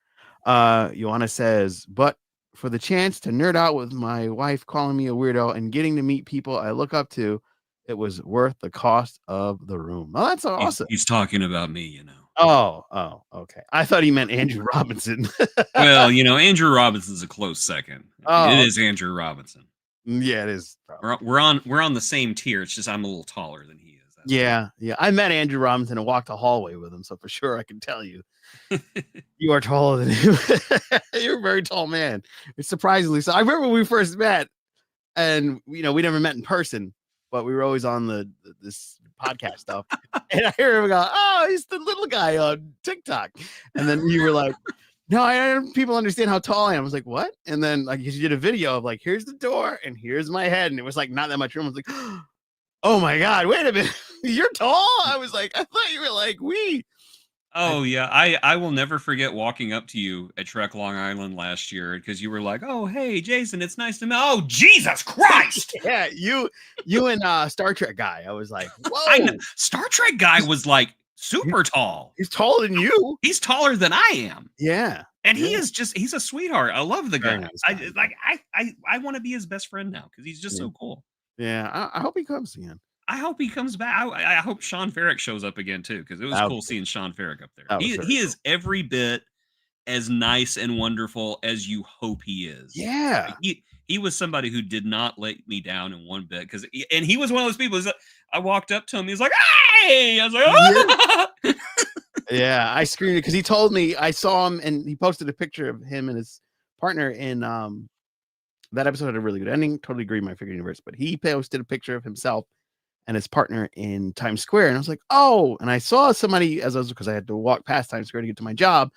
Joanna says, but for the chance to nerd out with my wife calling me a weirdo and getting to meet people I look up to, it was worth the cost of the room. Oh, that's awesome. He's talking about me, you know. Oh, okay. I thought he meant Andrew Robinson. Well, Andrew Robinson's a close second. It is Andrew Robinson. Yeah, it is. We're on the same tier. It's just I'm a little taller than he is. Yeah. I met Andrew Robinson and walked the hallway with him, so for sure I can tell you. You are taller than him. You're a very tall man. It's surprisingly so. I remember when we first met, and we never met in person, but we were always on this podcast stuff. And I hear him go, "Oh, he's the little guy on TikTok." And then you were like, no, I don't people understand how tall I am. I was like, what? And then like you did a video of like, here's the door and here's my head, and it was like not that much room. I was like, oh my god, wait a minute, you're tall. I was like, I thought you were like we. Oh yeah, I will never forget walking up to you at Trek Long Island last year because you were like, "Oh hey Jason, it's nice to meet." Oh Jesus Christ! Yeah, you and Star Trek guy. I was like, I know whoa, Star Trek guy was like super tall. he's taller than you. He's taller than I am, Yeah, and yeah, he's a sweetheart. I love the very guy. nice I guy. like I want to be his best friend now because he's just Yeah, so cool. yeah. I hope he comes again. I hope he comes back. I hope Sean Ferrick shows up again too because it was That cool was, seeing Sean Ferrick up there. that was He very he cool. is every bit as nice and wonderful as you hope he is. Yeah, He was somebody who did not let me down in one bit and he was one of those people. I walked up to him. He was like, "Hey!" I was like, "Oh!" yeah. I screamed because he told me I saw him and he posted a picture of him and his partner in that episode had a really good ending. Totally agree, my figure universe. But he posted a picture of himself and his partner in Times Square, and I was like, oh. And I saw somebody as I was because I had to walk past Times Square to get to my job.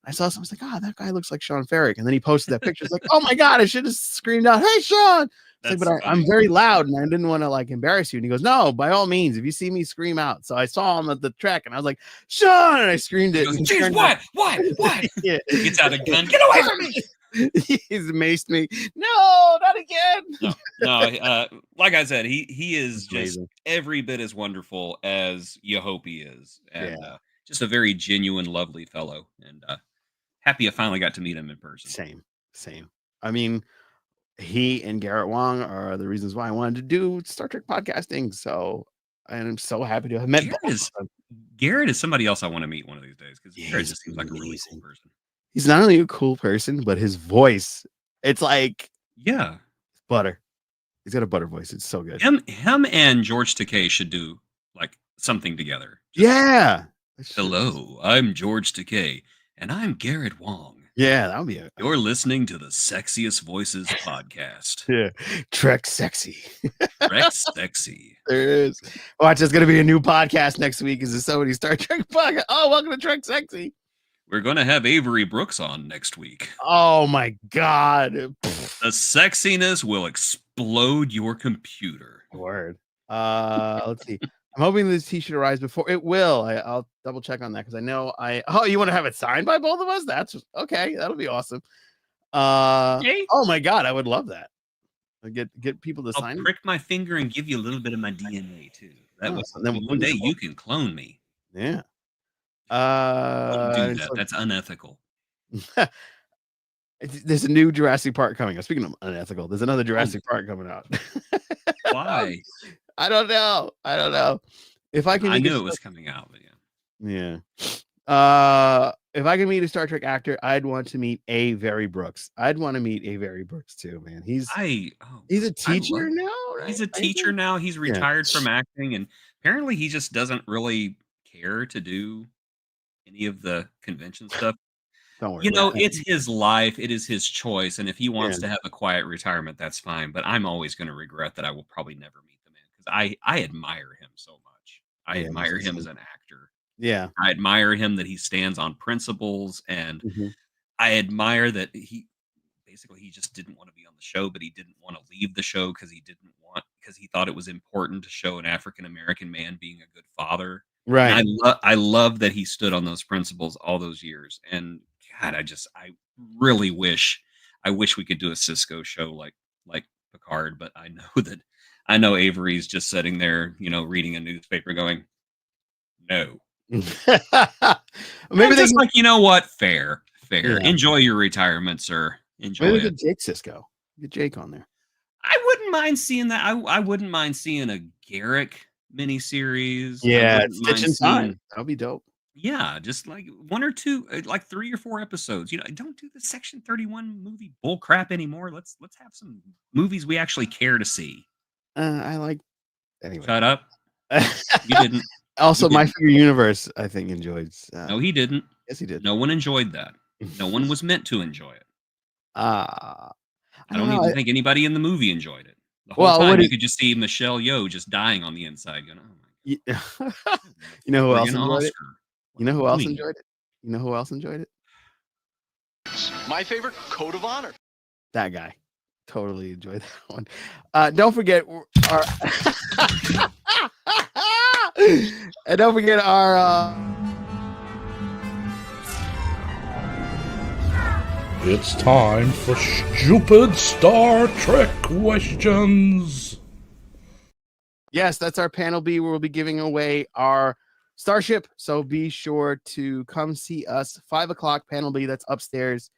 I saw someone, I was like, oh, that guy looks like Sean Ferrick. And then he posted that picture. It's like, oh my God, I should have screamed out, hey, Sean. It's like, That's but I'm funny. very loud and I didn't want to like embarrass you. And he goes, no, by all means, if you see me, scream out. So I saw him at the track and I was like, Sean, and I screamed He it. goes, And he "Jeez, turned what? What?" yeah. Gets out a gun. Get away from me! He's maced me. No, not again. No. Like I said, he is It's just amazing. every bit as wonderful as you hope he is, and Yeah, just a very genuine, lovely fellow. And happy I finally got to meet him in person. same. I mean, he and Garrett Wang are the reasons why I wanted to do Star Trek podcasting. So I'm so happy to have met both Garrett of is them. Garrett is somebody else I want to meet one of these days because Yeah, Garrett he's just seems like a really cool amazing. person. He's not only a cool person, but his voice, it's like Yeah, butter. He's got a butter voice. It's so good. him and George Takei should do like something together. Just, Yeah. hello, I'm George Takei, and I'm Garrett Wang. Yeah, that would be a You're listening to the Sexiest Voices podcast. yeah. Trek sexy. Trek sexy. There is. Watch, there's gonna be a new podcast next week. Is this somebody Star Trek podcast? Oh, welcome to Trek Sexy. We're going to have Avery Brooks on next week. Oh my God. The sexiness will explode your computer. Word. Let's see. I'm hoping this t-shirt arrives before it will. I'll double check on that because I know oh, you want to have it signed by both of us? That's okay. That'll be awesome. Hey, Oh my God, I would love that. Get people to I'll sign. prick my finger and give you a little bit of my DNA too. That Oh, way, so then one day you can clone me. yeah. Don't do that. So- That's unethical. there's a new Jurassic Park coming out. Speaking of unethical, there's another Jurassic Park coming out. Why? I don't know. If I can, I meet knew a it was coming out, but yeah. if I can meet a Star Trek actor, I'd want to meet Avery Brooks. I'd want to meet Avery Brooks too, man. He's a teacher now, right? He's a teacher now. He's retired from acting, and apparently he just doesn't really care to do any of the convention stuff. Don't worry. You know, about it. it's his life. It is his choice. And if he wants Yeah. to have a quiet retirement, that's fine. But I'm always going to regret that I will probably never meet the man because I admire him so much. I Yeah, admire he's him as awesome. an actor. Yeah. I admire him that he stands on principles. And Mhm. I admire that he just didn't want to be on the show, but he didn't want to leave the show because he thought it was important to show an African American man being a good father. Right. And I love that he stood on those principles all those years. And God, I really wish we could do a Cisco show like Picard, but I know Avery's just sitting there, reading a newspaper going, no. Maybe Maybe they just can, like, you know what? Fair. Yeah. Enjoy your retirement, sir. Enjoy maybe it. they get Jake Cisco. Get Jake on there. I wouldn't mind seeing that. I wouldn't mind seeing a Garrick miniseries. I Yeah, wouldn't Stitch mind in Time. seeing- That'll be dope. Yeah, just like one or two, like 3 or 4 episodes. Don't do the Section 31 movie bull crap anymore. Let's have some movies we actually care to see. I like anyway. Shut up. You didn't. Also, You My didn't. Figure Universe, I think, enjoyed. No, he didn't. Yes, he did. No one enjoyed that. No one was meant to enjoy it. I I don't even think anybody in the movie enjoyed it. The whole Well, time what you is- could just see Michelle Yeoh just dying on the inside. Going, oh my God. You know who else Friggin' enjoyed it? Oscar. You know who else Queen. enjoyed it? You know who else enjoyed it? My favorite, Code of Honor. That guy. Totally enjoyed that one. Don't forget our and don't forget our It's time for stupid Star Trek questions. yes, that's our panel B where we'll be giving away our starship. So be sure to come see us 5:00 panel B. That's upstairs.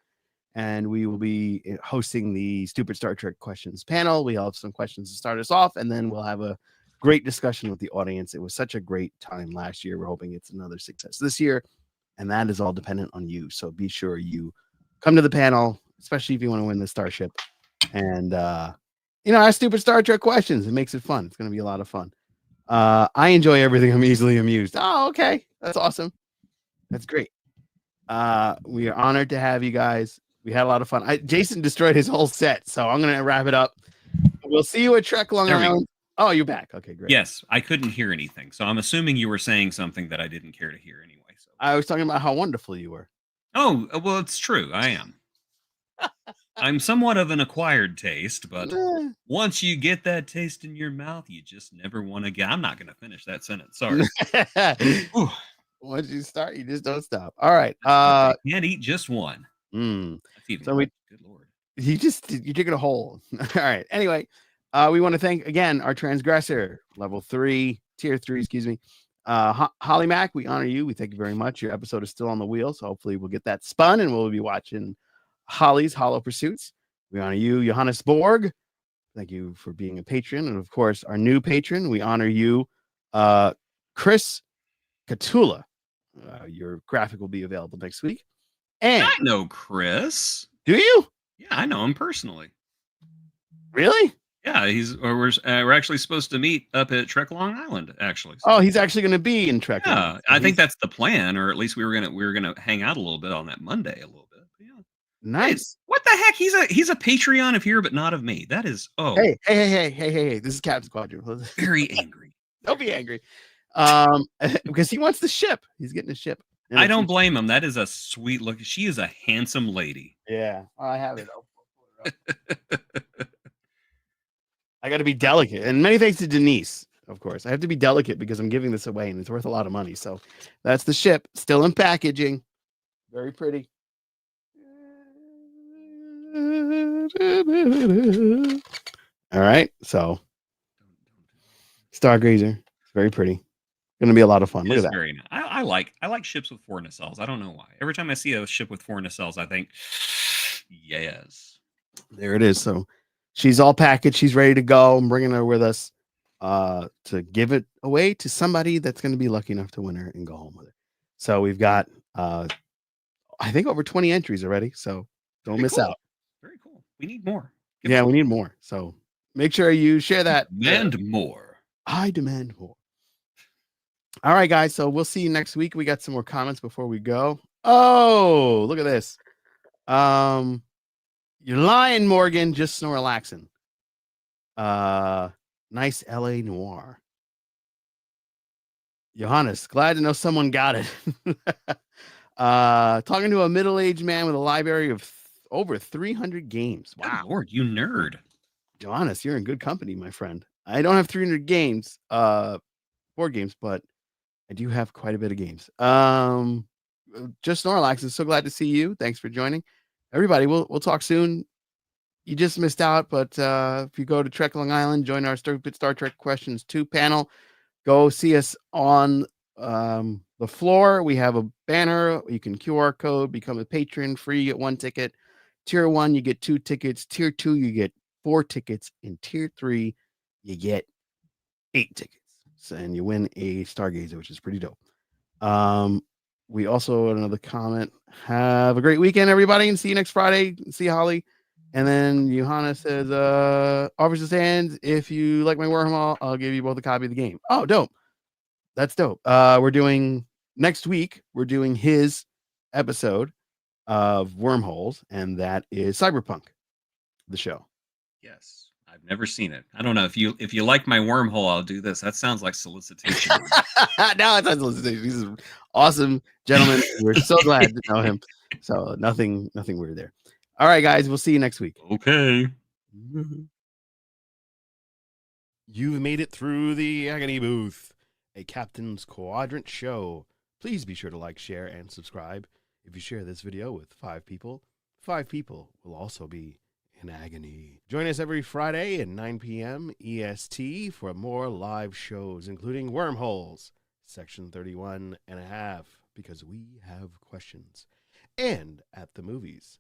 And we will be hosting the Stupid Star Trek Questions panel. We have some questions to start us off, and then we'll have a great discussion with the audience. It was such a great time last year. We're hoping it's another success this year, and that is all dependent on you. So be sure you come to the panel, especially if you want to win the starship, and ask stupid Star Trek questions. It makes it fun. It's going to be a lot of fun. I enjoy everything. I'm easily amused. Oh, okay, that's awesome. That's great. We are honored to have you guys. We had a lot of fun. Jason destroyed his whole set, so I'm going to wrap it up. We'll see you at Trek Long Island. Oh, you're back. Okay, great. Yes, I couldn't hear anything, so I'm assuming you were saying something that I didn't care to hear anyway. So I was talking about how wonderful you were. Oh, well, it's true. I am. I'm somewhat of an acquired taste, but once you get that taste in your mouth, you just never want to get. I'm not going to finish that sentence. Sorry. Once you start, you just don't stop. All right. Can't eat just one. So good Lord. You're digging a hole. All right. Anyway, we want to thank again our transgressor, level 3, tier 3, excuse me. Holly Mack, we honor you. We thank you very much. Your episode is still on the wheel, so hopefully we'll get that spun and we'll be watching Holly's Hollow Pursuits. We honor you, Johannes Borg. Thank you for being a patron. And of course, our new patron, we honor you, Chris Catula. Your graphic will be available next week. And I know Chris. Do you? Yeah, I know him personally. Really? Yeah, we're actually supposed to meet up at Trek Long Island. Actually. So. Oh, he's actually going to be in Trek. Yeah, I think that's the plan, or at least we were gonna hang out a little bit on that Monday, a little bit. But yeah. Nice. What the heck? He's a Patreon of here, but not of me. That is Hey! This is Captain Squadron. Very angry. Don't be angry. Because he wants the ship. He's getting a ship. I don't blame him. That is a sweet look. She is a handsome lady. Yeah, I have it. I got to be delicate, and many thanks to Denise. Of course, I have to be delicate because I'm giving this away, and it's worth a lot of money. So that's the ship, still in packaging. Very pretty. All right, so Stargazer, it's very pretty. Going to be a lot of fun. Look at that. Very nice. I like ships with 4 nacelles. I don't know why. Every time I see a ship with 4 nacelles, I think, yes. There it is. So she's all packaged. She's ready to go. I'm bringing her with us to give it away to somebody that's going to be lucky enough to win her and go home with her. So we've got, I think, over 20 entries already. So don't miss out. Very cool. We need more. We need more. So make sure you share that. Demand more. I demand more. All right, guys. So we'll see you next week. We got some more comments before we go. Oh, look at this. You're lying, Morgan. Just Snorlaxin. Nice LA Noir. Johannes, glad to know someone got it. Talking to a middle-aged man with a library of over 300 games. Wow. Good Lord, you nerd. Johannes, you're in good company, my friend. I don't have 300 games, board games, but I do have quite a bit of games. Just Snorlax is so glad to see you. Thanks for joining. Everybody, we'll talk soon. You just missed out, but if you go to Trek Long Island, join our Stupid Star Trek Questions 2 panel. Go see us on the floor. We have a banner. You can QR code, become a patron, free, you get 1 ticket. Tier 1, you get 2 tickets. Tier 2, you get 4 tickets. In Tier 3, you get 8 tickets. And you win a Stargazer, which is pretty dope. We also, another comment, have a great weekend, everybody, and see you next Friday. See Holly. And then Johanna says, offers his hands. If you like my wormhole, I'll give you both a copy of the game. Oh, dope. That's dope. We're doing next week, we're doing his episode of Wormholes, and that is Cyberpunk, the show. Yes. I've never seen it. I don't know if you like my wormhole, I'll do this. That sounds like solicitation. No, it's not solicitation. He's an awesome gentleman. We're so glad to know him. So nothing weird there. All right, guys, we'll see you next week. Okay. You've made it through the Agony Booth, a Captain's Quadrant show. Please be sure to like, share, and subscribe. If you share this video with 5 people will also be in agony. Join us every Friday at 9 p.m. EST for more live shows, including Wormholes, Section 31 and a half, because we have questions, and At the Movies,